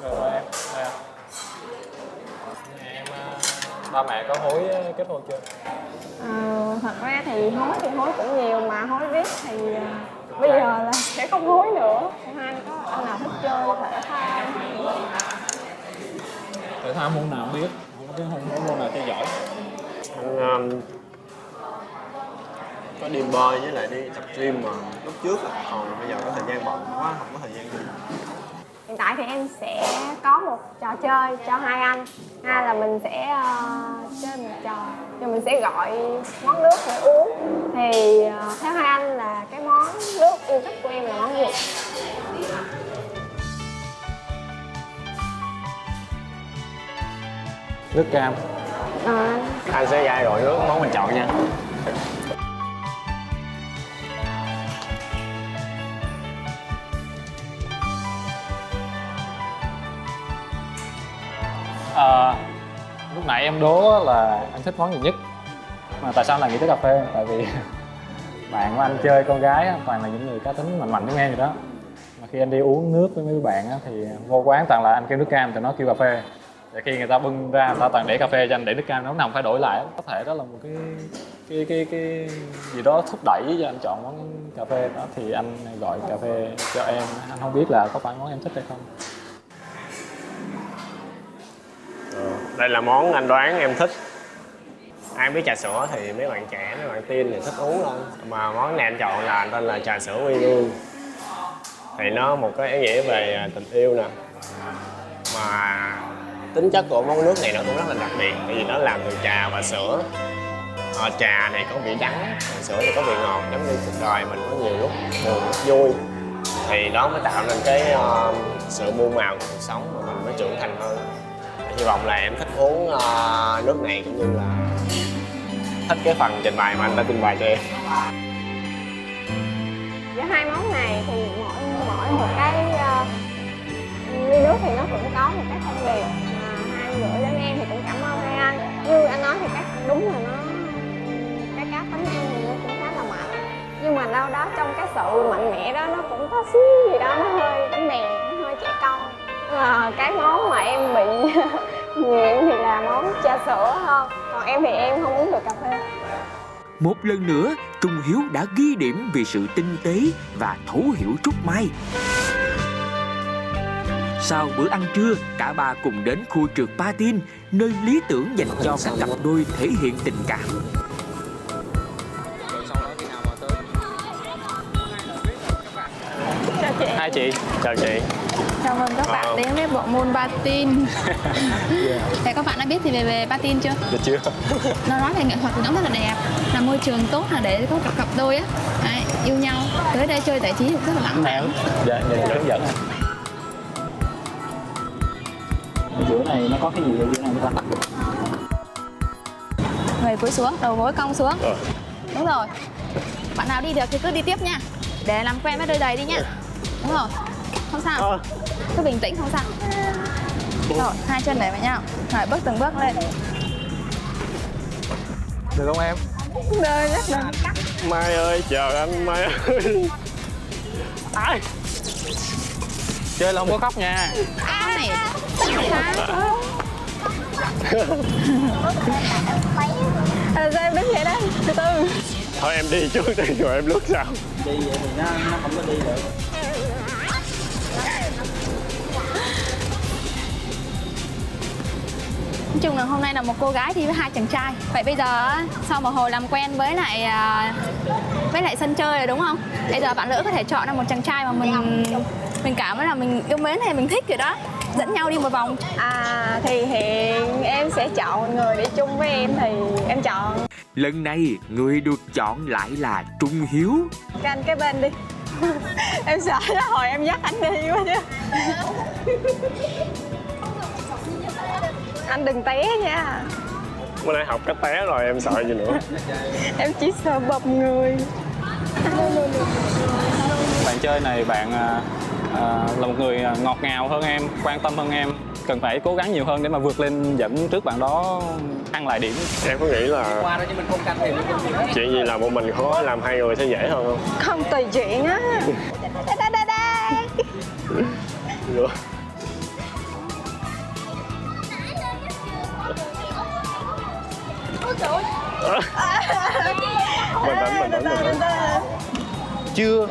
Rồi em, em ba mẹ có hối kết hôn chưa? Thật ra thì hối cũng nhiều, mà hối riết thì bây giờ là sẽ không hối nữa. Hai có anh nào thích chơi thể thao? Thể thao môn nào không biết, không có môn nào chơi giỏi. Có đi bơi với lại đi tập gym mà lúc trước còn bây giờ có thời gian bận quá, không có thời gian đi. Hiện tại thì em sẽ có một trò chơi cho hai anh. Hai là mình sẽ chơi một trò, rồi mình sẽ gọi món nước để uống. Thì theo hai anh là cái món nước yêu thích của em là món gì? Nước cam. Anh sẽ dạy gọi nước món mình chọn nha. Lúc nãy em đố là anh thích món gì nhất. Mà tại sao lại nghĩ tới cà phê? Tại vì bạn của anh chơi con gái á, toàn là những người cá tính mạnh mạnh giống em vậy đó. Mà khi anh đi uống nước với mấy bạn á, thì vô quán toàn là anh kêu nước cam, tụi nó kêu cà phê. Và khi người ta bưng ra, người ta toàn để cà phê cho anh, để nước cam, lúc nào phải đổi lại. Có thể đó là một cái gì đó thúc đẩy cho anh chọn món cà phê đó. Thì anh gọi cà phê cho em. Anh không biết là có phải món em thích hay không. Đây là món anh đoán em thích. Ai biết trà sữa thì mấy bạn trẻ, mấy bạn teen thì thích uống thôi. Mà món này anh chọn là tên là trà sữa quy hương. Thì nó một cái ý nghĩa về tình yêu nè. Mà tính chất của món nước này nó cũng rất là đặc biệt. Tại vì nó làm từ trà và sữa. Trà này có vị đắng, sữa thì có vị ngọt. Giống như cuộc đời mình có nhiều lúc buồn, lúc vui. Thì đó mới tạo nên cái sự muôn màu của cuộc sống mà mình mới trưởng thành hơn. Hy vọng là em thích uống nước này cũng như là thích cái phần trình bày mà anh đã trình bày cho em. Với hai món này thì mỗi một cái ly nước thì nó cũng có một cái thông điệp mà hai gửi đến em, thì cũng cảm ơn hai anh. Như anh nói thì đúng là cái cá tính em thì nó cũng khá là mạnh, nhưng mà đâu đó trong cái sự mạnh mẽ đó nó cũng có xíu gì đó nó hơi bánh bè, nó hơi trẻ con. Cái món mà em bị nghiện thì là món trà sữa hơn, còn em thì em không uống được cà phê. Một lần nữa, Trung Hiếu đã ghi điểm vì sự tinh tế và thấu hiểu Trúc Mai. Sau bữa ăn trưa, cả ba cùng đến khu trượt patin, nơi lý tưởng dành cho các cặp đôi thể hiện tình cảm. Chào chị. Hai chị. Chào chị. Chào mừng các bạn đến với bộ môn patin. Thế các bạn đã biết thì về patin chưa? Được chưa? Nó nói về nghệ thuật thì nó rất là đẹp, là môi trường tốt là để có cặp đôi á yêu nhau tới đây chơi giải trí cũng rất là lãng mạn. Dạ, hướng dẫn. Giữa này nó có cái gì ở giữa này ta? Người cúi xuống, đầu gối cong xuống. Đúng rồi. Bạn nào đi được thì cứ đi tiếp nha, để làm quen với đôi giày đi nha. Đúng rồi, không sao, cứ bình tĩnh, không sao. Rồi, hai chân để vào nhau, rồi bước từng bước lên. Được không em? Đời rất là cắt. Mai ơi, chờ anh Mai ơi. Ai? Chơi là không có khóc nha. Này. Sao em đứng vậy đó, từ từ. Thôi em đi trước đi rồi em lướt sau. Đi vậy thì nó không có đi được. Nói chung là hôm nay là một cô gái đi với hai chàng trai. Vậy bây giờ sau một hồi làm quen với lại sân chơi rồi đúng không? Bây giờ bạn nữ có thể chọn ra một chàng trai mà mình cảm thấy là mình yêu mến hay mình thích rồi đó, dẫn nhau đi một vòng. Thì hiện em sẽ chọn người đi chung với em, thì em chọn. Lần này, người được chọn lại là Trung Hiếu. Cho anh cái bên đi. Em sợ đó, hồi em dắt anh đi quá chứ. Anh đừng té nha. Bữa nay học cách té rồi em sợ gì nữa. Em chỉ sợ bập người. Bạn chơi này bạn là một người ngọt ngào hơn em, quan tâm hơn em. cần phải cố gắng nhiều hơn để mà vượt lên dẫn trước bạn đó, ăn lại điểm. Em có nghĩ là Qua đó chứ mình không canh thì mình không chịu. chuyện gì làm một mình khó, làm hai người sẽ dễ hơn không? Không, tùy chuyện á. Được. Bình tĩnh. Chưa.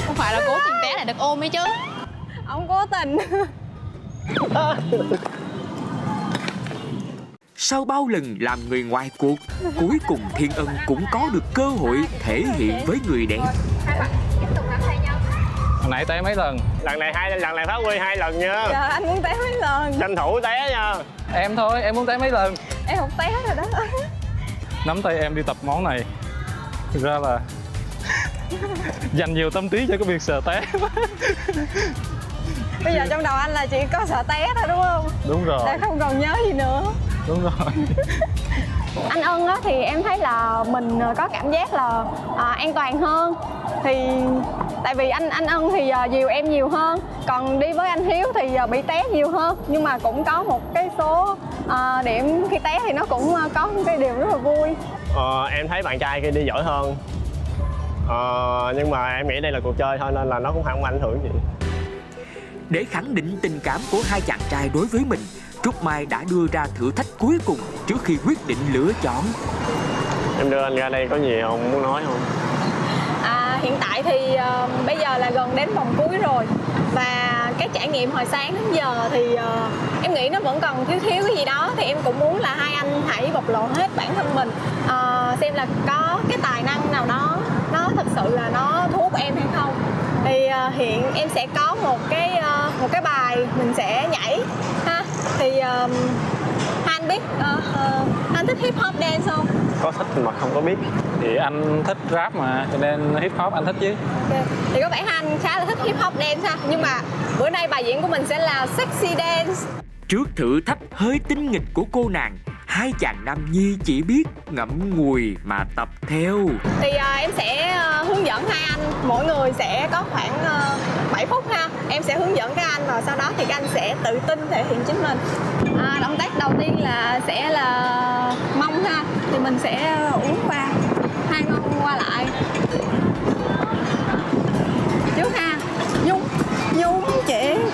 Không phải là cố tình té để được ôm ấy chứ. Ông cố tình. Sau bao lần làm người ngoài cuộc, cuối cùng Thiên Ân cũng có được cơ hội thể hiện với người đẹp. Hồi nãy té mấy lần? Lần này phát huy 2 lần nha. Giờ anh muốn té mấy lần? Tranh thủ té nha. Em thôi, em muốn té mấy lần? Em không té rồi đó. Nắm tay em đi tập món này. Thực ra là dành nhiều tâm trí cho cái việc sợ té. Bây giờ trong đầu anh là chỉ có sợ té thôi đúng không? Đúng rồi. Để không còn nhớ gì nữa. Đúng rồi. Anh Ân á thì em thấy là mình có cảm giác là an toàn hơn. Thì tại vì anh Ân thì dìu em nhiều hơn, còn đi với anh Hiếu thì bị té nhiều hơn. Nhưng mà cũng có một cái số điểm khi té thì nó cũng có một cái điều rất là vui. Em thấy bạn trai kia đi giỏi hơn. Nhưng mà em nghĩ đây là cuộc chơi thôi nên là nó cũng không ảnh hưởng gì. Để khẳng định tình cảm của hai chàng trai đối với mình, Trúc Mai đã đưa ra thử thách cuối cùng trước khi quyết định lựa chọn. Em đưa anh ra đây có gì không muốn nói không? Hiện tại thì bây giờ là gần đến vòng cuối rồi. Và cái trải nghiệm hồi sáng đến giờ thì em nghĩ nó vẫn còn thiếu cái gì đó. Thì em cũng muốn là hai anh hãy bộc lộ hết bản thân mình, xem là có cái tài năng nào đó nó thật sự là nó thu hút em hay không. Thì hiện em sẽ có một cái bài mình sẽ nhảy ha. Thì anh biết anh thích hip hop dance không? Có thích mà không có biết. Thì anh thích rap mà, cho nên hip hop anh thích chứ. Okay. Thì có vẻ anh khá là thích hip hop dance ha. Nhưng mà bữa nay bài diễn của mình sẽ là sexy dance. Trước thử thách hơi tinh nghịch của cô nàng, hai chàng nam nhi chỉ biết ngậm ngùi mà tập theo. Thì em sẽ hướng dẫn hai anh, mỗi người sẽ có khoảng 7 phút ha. Em sẽ hướng dẫn các anh và sau đó thì các anh sẽ tự tin thể hiện chính mình. Động tác đầu tiên sẽ là mông ha. Thì mình sẽ uốn qua, hai mông qua lại. Trước ha, nhún chuyển.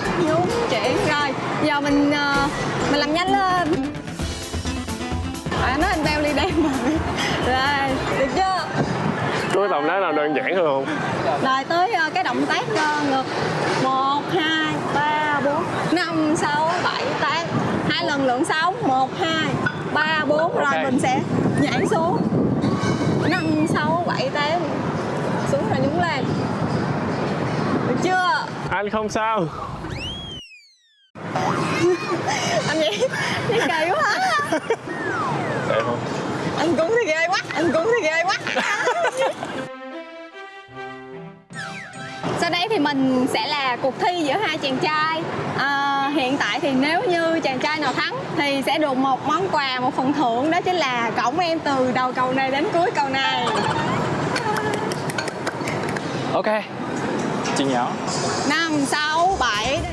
Rồi, giờ mình làm nhanh lên. Nói anh beo ly đen rồi. Rồi, được chưa? Có động tác nào đơn giản hơn không? Rồi tới cái động tác ngực. 1, 2, 3, 4, 5, 6, 7, 8. 2 lần lượn sóng. 1, 2, 3, 4. Rồi mình sẽ nhảy xuống. 5, 6, 7, 8. Xuống rồi nhúng lên. Được chưa? Anh không sao. Anh nhảy kỳ quá. Đẹp không? Anh cũng thì ghê quá. Sau đây thì mình sẽ là cuộc thi giữa hai chàng trai. Hiện tại thì nếu như chàng trai nào thắng thì sẽ được một món quà, một phần thưởng, đó chính là cõng em từ đầu cầu này đến cuối cầu này. Ok, chị nhỏ. 5, 6, 7 đi.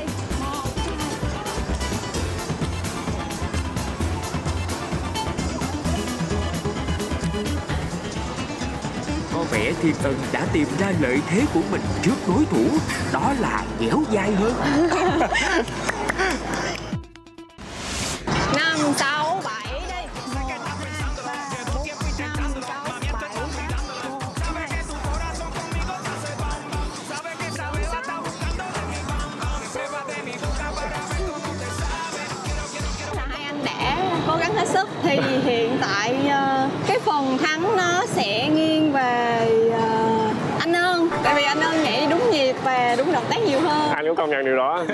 Có vẻ Thiên Ân đã tìm ra lợi thế của mình trước đối thủ, đó là dẻo dai hơn. 5, 6, 7 đi. 1, 2, 3, 4, 5, 6, 7. Hai anh đã cố gắng hết sức. Thì hiện tại cái phần thắng nó sẽ nghiêng về anh Ân. Tại vì anh Ân nhảy đúng nhịp và đúng động tác nhiều hơn. Anh cũng công nhận điều đó.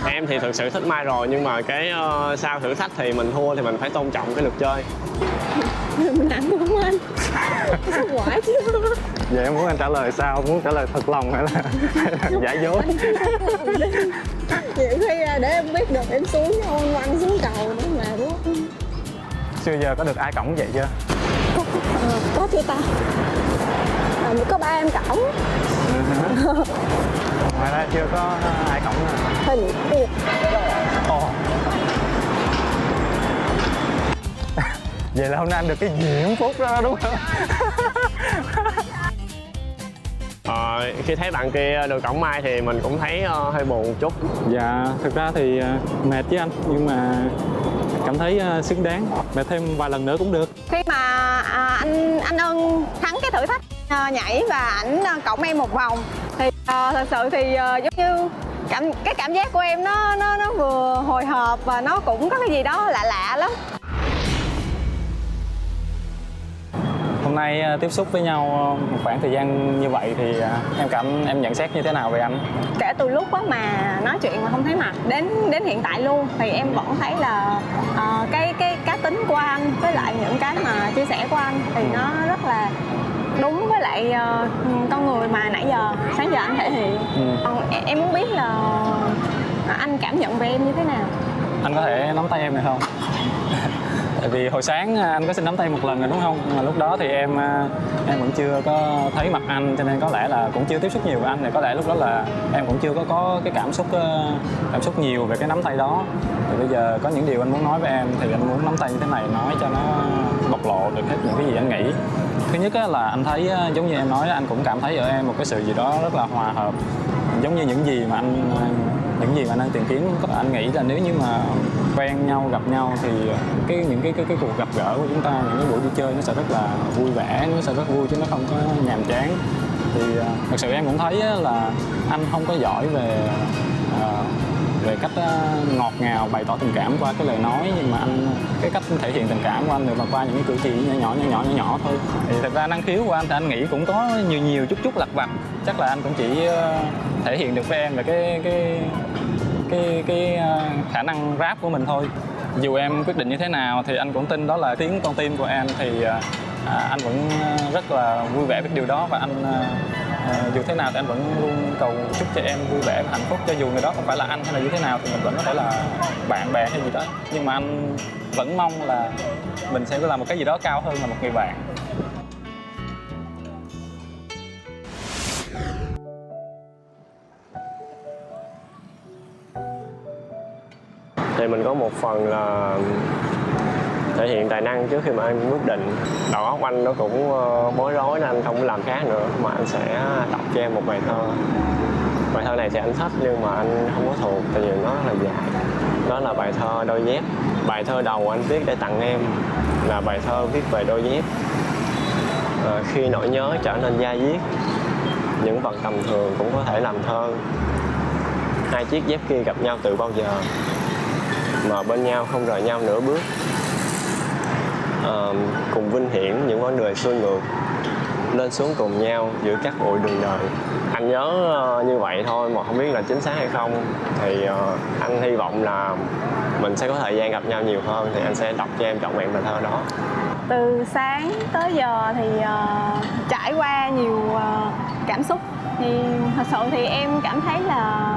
Em thì thực sự thích Mai rồi, nhưng mà cái sau thử thách thì mình thua thì mình phải tôn trọng cái luật chơi. Mình ăn không anh? Sao quả chứ? Vậy em muốn anh trả lời sao? Muốn trả lời thật lòng hay là giả dối? Nhiều khi để em biết được em xuống không quăng xuống cầu nữa mà đúng không? Xưa giờ có được ai cõng vậy chưa? Có chưa ta? Có ba em cõng. Ngoài ra chưa có ai cõng nào. Hình Ồ. Vậy là hôm nay anh được cái diễm phúc đó đúng không? Khi thấy bạn kia được cõng Mai thì mình cũng thấy hơi buồn một chút. Dạ, thực ra thì mệt với anh, nhưng mà cảm thấy xứng đáng. Mệt thêm vài lần nữa cũng được. khi mà anh Ân thắng cái thử thách nhảy và ảnh cõng em một vòng thì thật sự thì giống như cái cảm giác của em nó vừa hồi hộp và nó cũng có cái gì đó lạ lạ lắm. Hôm nay tiếp xúc với nhau một khoảng thời gian như vậy thì em nhận xét như thế nào về anh? Kể từ lúc mà nói chuyện mà không thấy mặt đến hiện tại luôn thì em vẫn thấy là cái cá tính của anh với lại những cái mà chia sẻ của anh thì nó rất là đúng với lại con người mà nãy giờ sáng giờ anh thể hiện. Em muốn biết là anh cảm nhận về em như thế nào? Anh có thể nắm tay em được không? Tại vì hồi sáng anh có xin nắm tay một lần rồi đúng không? Nhưng mà lúc đó thì em vẫn chưa có thấy mặt anh, cho nên có lẽ là cũng chưa tiếp xúc nhiều với anh, thì có lẽ lúc đó là em cũng chưa có cái cảm xúc nhiều về cái nắm tay đó. Thì bây giờ có những điều anh muốn nói với em thì anh muốn nắm tay như thế này nói cho nó bộc lộ được hết những cái gì anh nghĩ. Thứ nhất là anh thấy giống như em nói, anh cũng cảm thấy ở em một cái sự gì đó rất là hòa hợp, giống như những gì mà anh đang tìm kiếm. Anh nghĩ là nếu như mà quen nhau, gặp nhau thì những cái cuộc gặp gỡ của chúng ta, những cái buổi đi chơi nó sẽ rất là vui vẻ, nó sẽ rất vui chứ nó không có nhàm chán. Thì thật sự em cũng thấy là anh không có giỏi về cách ngọt ngào bày tỏ tình cảm qua cái lời nói, nhưng mà cái cách thể hiện tình cảm của anh được qua những cái cử chỉ nhỏ thôi. Thì thật ra năng khiếu của anh thì anh nghĩ cũng có nhiều chút lặt vặt, chắc là anh cũng chỉ thể hiện được với em về cái khả năng rap của mình thôi. Dù em quyết định như thế nào thì anh cũng tin đó là tiếng con tim của em, thì anh vẫn rất là vui vẻ với điều đó, và anh dù thế nào thì anh vẫn luôn cầu chúc cho em vui vẻ và hạnh phúc, cho dù người đó không phải là anh hay là như thế nào thì mình vẫn có thể là bạn bè hay gì đó, nhưng mà anh vẫn mong là mình sẽ làm một cái gì đó cao hơn là một người bạn. Thì mình có một phần là thể hiện tài năng trước khi mà anh quyết định. Đầu óc anh nó cũng bối rối nên anh không làm khác nữa, mà anh sẽ đọc cho em một bài thơ. Bài thơ này thì anh thích nhưng mà anh không có thuộc tại vì nó rất là dài. Đó là bài thơ Đôi dép. Bài thơ đầu anh viết để tặng em là bài thơ viết về đôi dép. Khi nỗi nhớ trở nên da diết, những vật tầm thường cũng có thể làm thơ. Hai chiếc dép kia gặp nhau từ bao giờ mà bên nhau không rời nhau nửa bước. Cùng vinh hiển những con đường xuôi ngược, lên xuống cùng nhau giữa các bụi đường đời. Anh nhớ như vậy thôi mà không biết là chính xác hay không. Thì anh hy vọng là mình sẽ có thời gian gặp nhau nhiều hơn, thì anh sẽ đọc cho em trọn vẹn bài thơ đó. Từ sáng tới giờ thì trải qua nhiều cảm xúc, thì thật sự thì em cảm thấy là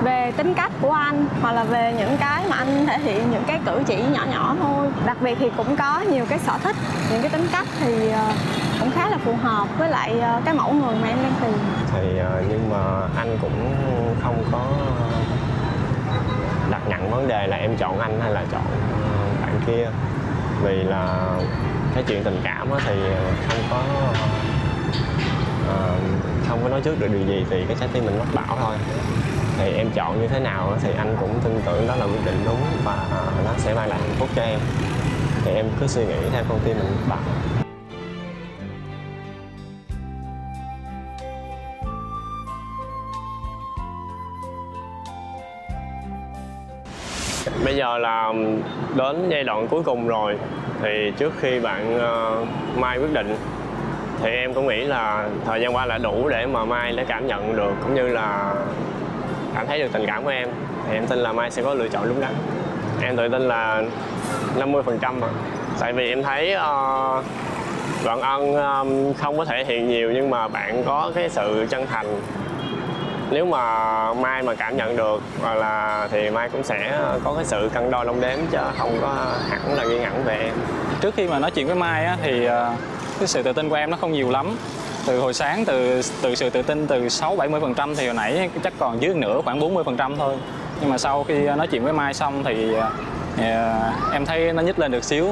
về tính cách của anh hoặc là về những cái mà anh thể hiện những cái cử chỉ nhỏ thôi. Đặc biệt thì cũng có nhiều cái sở thích, những cái tính cách thì cũng khá là phù hợp với lại cái mẫu người mà em đang tìm. Thì nhưng mà anh cũng không có đặt nặng vấn đề là em chọn anh hay là chọn bạn kia, vì là cái chuyện tình cảm thì không có nói trước được điều gì, thì cái trái tim mình mách bảo thôi. Thì em chọn như thế nào thì anh cũng tin tưởng đó là quyết định đúng và nó sẽ mang lại hạnh phúc cho em. Thì em cứ suy nghĩ theo con tim mình bảo. Bây giờ là đến giai đoạn cuối cùng rồi, thì trước khi bạn Mai quyết định thì em cũng nghĩ là thời gian qua là đủ để mà Mai để cảm nhận được cũng như là cảm thấy được tình cảm của em. Thì em tin là Mai sẽ có lựa chọn đúng đắn. Em tự tin là 50% mà. Tại vì em thấy bạn Ân không có thể hiện nhiều nhưng mà bạn có cái sự chân thành Nếu mà Mai mà cảm nhận được là thì Mai cũng sẽ có cái sự cân đo đong đếm chứ không có hẳn là nghiêng hẳn về em. Trước khi mà nói chuyện với Mai á, thì cái sự tự tin của em nó không nhiều lắm. Từ hồi sáng từ sự tự tin từ 60-70% thì hồi nãy chắc còn dưới nửa, khoảng 40% thôi. Nhưng mà sau khi nói chuyện với Mai xong thì em thấy nó nhích lên được xíu.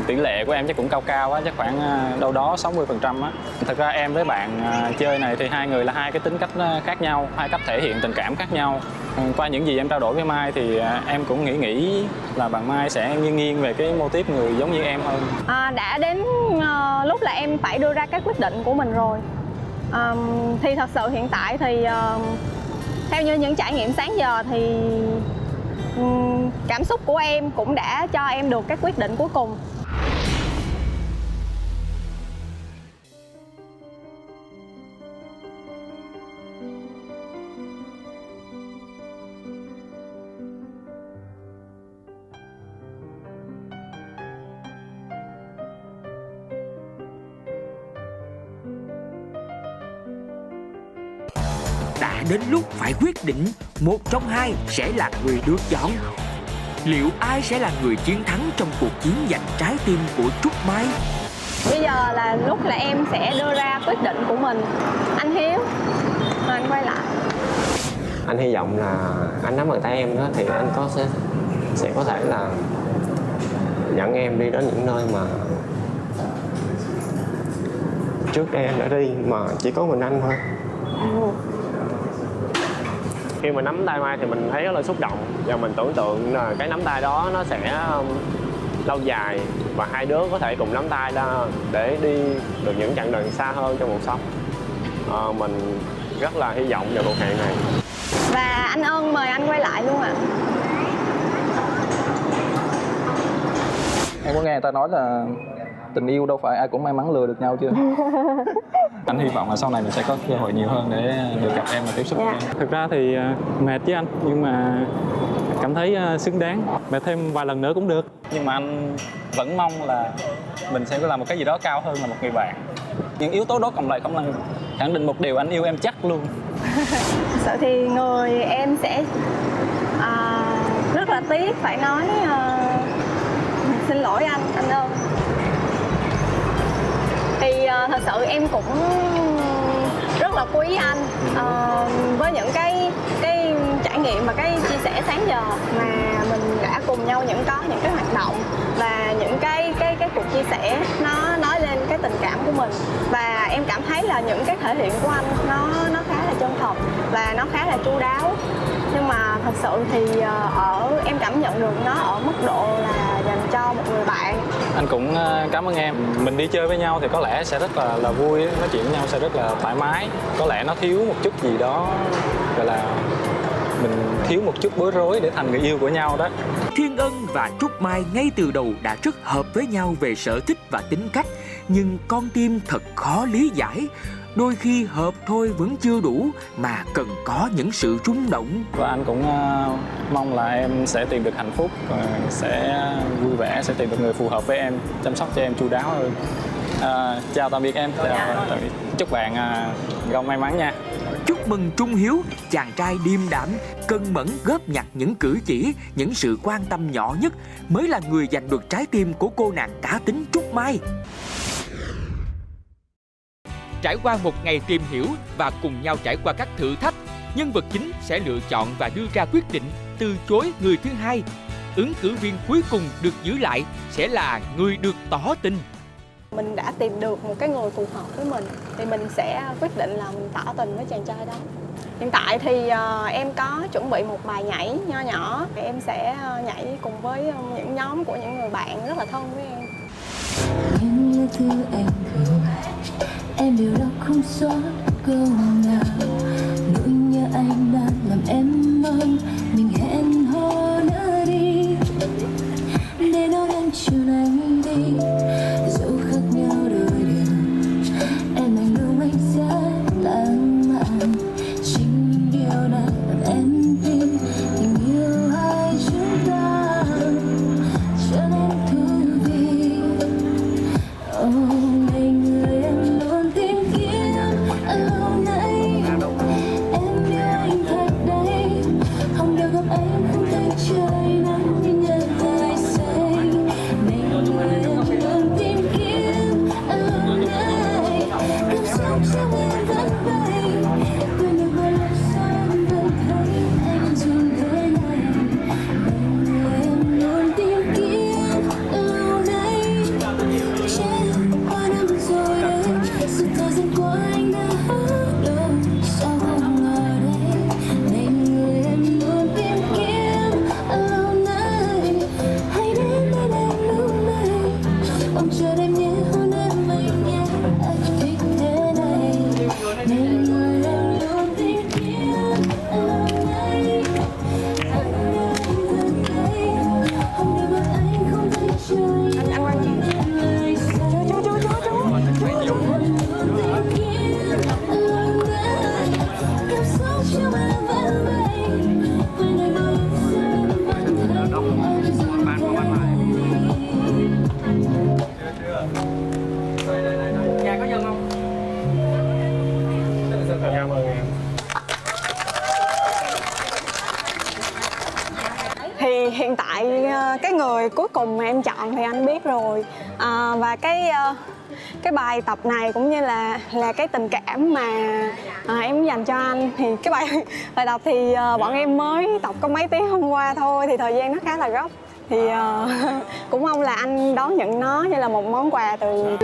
Tỷ lệ của em chắc cũng cao á, chắc khoảng đâu đó 60% á. Thật ra em với bạn chơi này thì hai người là hai cái tính cách khác nhau, hai cách thể hiện tình cảm khác nhau. Qua những gì em trao đổi với Mai thì em cũng nghĩ là bạn Mai sẽ nghiêng về cái mô típ người giống như em hơn. Đã đến lúc là em phải đưa ra cái quyết định của mình rồi. Thì thật sự hiện tại thì theo như những trải nghiệm sáng giờ thì cảm xúc của em cũng đã cho em được cái quyết định cuối cùng. Đã đến lúc phải quyết định, một trong hai sẽ là người được chọn. Liệu ai sẽ là người chiến thắng trong cuộc chiến giành trái tim của Trúc Mai? Bây giờ là lúc là em sẽ đưa ra quyết định của mình. Anh Hiếu, anh quay lại. Anh hy vọng là anh nắm bàn tay em đó thì anh sẽ có thể là dẫn em đi đến những nơi mà trước đây anh đã đi mà chỉ có mình anh thôi. Khi mà nắm tay Mai thì mình thấy rất là xúc động và mình tưởng tượng là cái nắm tay đó nó sẽ lâu dài và hai đứa có thể cùng nắm tay ra để đi được những chặng đường xa hơn trong cuộc sống. Mình rất là hy vọng vào cuộc hẹn này. Và anh Ân mời anh quay lại luôn ạ. Em có nghe người ta nói là tình yêu đâu phải ai cũng may mắn lừa được nhau chưa? Anh hy vọng là sau này mình sẽ có cơ hội nhiều hơn để được gặp em và tiếp xúc với em. Thực ra thì mệt với anh, nhưng mà cảm thấy xứng đáng. Mệt thêm vài lần nữa cũng được. Nhưng mà anh vẫn mong là mình sẽ làm một cái gì đó cao hơn là một người bạn. Những yếu tố đó cộng lại không là khẳng định một điều, anh yêu em chắc luôn. Thật sự thì người em sẽ rất là tiếc phải nói xin lỗi anh Ân. Thì thật sự em cũng rất là quý anh với những cái trải nghiệm và cái chia sẻ sáng giờ mà mình đã cùng nhau có những cái hoạt động và những cái cuộc chia sẻ nó nói lên cái tình cảm của mình. Và em cảm thấy là những cái thể hiện của anh nó khá là chân thật và nó khá là chu đáo. Nhưng mà thật sự thì em cảm nhận được nó ở mức độ là dành cho một người bạn. Anh cũng cảm ơn em. Mình đi chơi với nhau thì có lẽ sẽ rất là vui, nói chuyện với nhau sẽ rất là thoải mái. Có lẽ nó thiếu một chút gì đó, gọi là mình thiếu một chút bối rối để thành người yêu của nhau đó. Thiên Ân và Trúc Mai ngay từ đầu đã rất hợp với nhau về sở thích và tính cách, nhưng con tim thật khó lý giải. Đôi khi hợp thôi vẫn chưa đủ mà cần có những sự rung động. Và anh cũng mong là em sẽ tìm được hạnh phúc, sẽ vui vẻ, sẽ tìm được người phù hợp với em, chăm sóc cho em chu đáo hơn. Chào tạm biệt em. Chào tạm biệt. Chúc bạn gông may mắn nha. Chúc mừng Trung Hiếu, chàng trai điềm đạm, cân mẫn góp nhặt những cử chỉ, những sự quan tâm nhỏ nhất mới là người giành được trái tim của cô nàng cá tính Trúc Mai. Trải qua một ngày tìm hiểu và cùng nhau trải qua các thử thách, nhân vật chính sẽ lựa chọn và đưa ra quyết định từ chối người thứ hai. Ứng cử viên cuối cùng được giữ lại sẽ là người được tỏ tình. Mình đã tìm được một cái người phù hợp với mình thì mình sẽ quyết định là mình tỏ tình với chàng trai đó. Hiện tại thì em có chuẩn bị một bài nhảy nho nhỏ. Em sẽ nhảy cùng với những nhóm của những người bạn rất là thân với em. Những thứ em thường em đều đọc không xóa câu nào. Nỗi nhớ anh đã làm em mơ mình hẹn hò đã đi để đón anh chiều anh đi. Dẫu khác nhau đôi đường em anh lưu anh sẽ lãng mạn. Chính điều đã làm em tin tình yêu hai chúng ta trở nên thú vị. Ngày người em luôn tìm kiếm lâu nay em lại cái người cuối cùng mà em chọn thì anh biết rồi. Và cái bài tập này cũng như là cái tình cảm mà em dành cho anh, thì cái bài tập thì bọn em mới tập có mấy tiếng hôm qua thôi, thì thời gian nó khá là gấp, thì cũng mong là anh đón nhận nó như là một món quà từ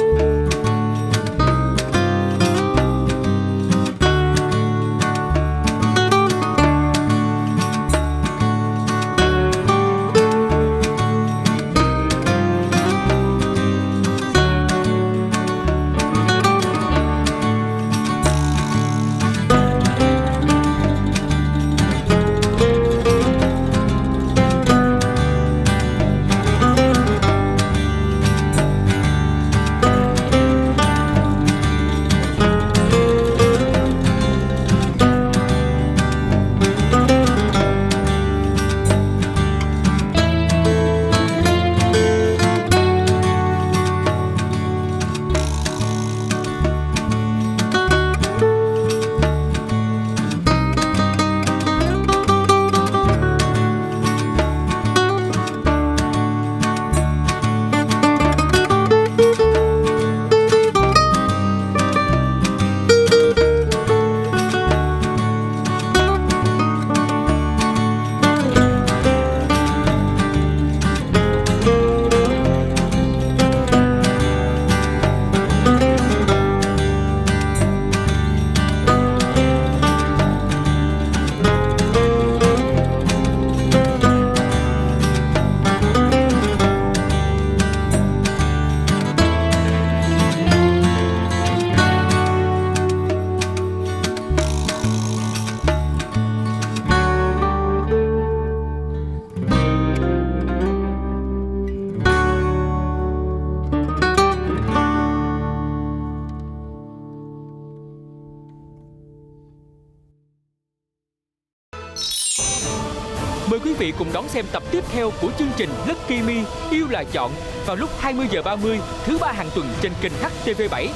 Mời quý vị cùng đón xem tập tiếp theo của chương trình Lucky Me Yêu Là Chọn vào lúc 20h30 thứ ba hàng tuần trên kênh HTV7,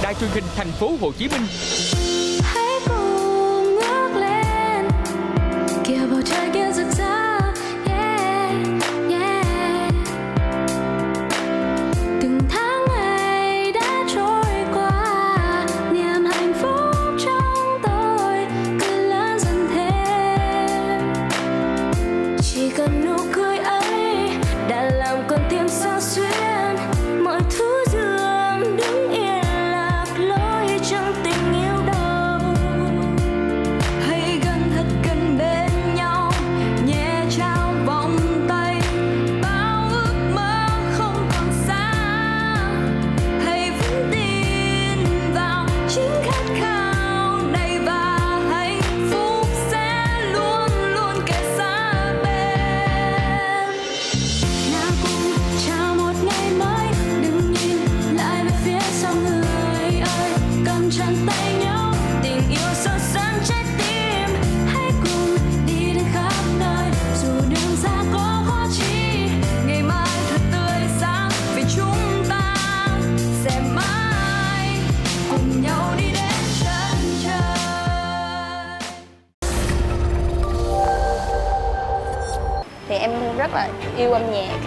Đài truyền hình Thành phố Hồ Chí Minh. Hãy cùng ngước lên, kìa bầu trời kia rực rỡ, yeah, yeah. Từng tháng ngày đã trôi qua, niềm hạnh phúc trong tôi cứ lớn dần thêm. Chỉ cần nụ cười ấy đã làm con tim sao xuyên, mọi thứ dường đứng yên lạc lối trong tình yêu đâu. Hãy gần thật gần bên nhau, nhẹ trao vòng tay, bao ước mơ không còn xa. Hãy vững tin vào chính khát khao này, và hạnh phúc sẽ luôn luôn kề sát bên. Nào cùng chào một ngày mới, đừng nhìn lại về phía sau người ơi. Cầm chặt tay nhau, tình yêu sâu sắc trái tim. Hãy cùng đi đến khắp nơi, dù đường xa có khó chi. Ngày mai thật tươi sáng, vì chúng ta sẽ mãi cùng nhau đi đến chân trời. Thì em rất là yêu âm nhạc.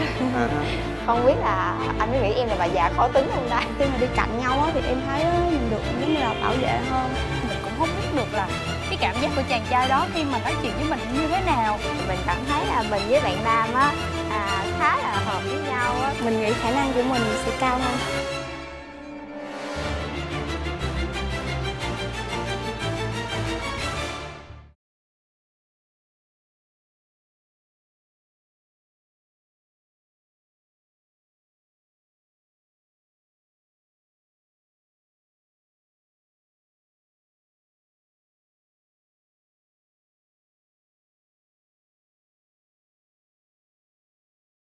Không biết là anh có nghĩ em là bà già khó tính không ta? Khi mà đi cạnh nhau á thì em thấy mình được giống như là bảo vệ hơn. Mình cũng không biết được là cái cảm giác của chàng trai đó khi mà nói chuyện với mình như thế nào. Mình cảm thấy là mình với bạn nam á khá là hợp với nhau á. Mình nghĩ khả năng của mình sẽ cao hơn.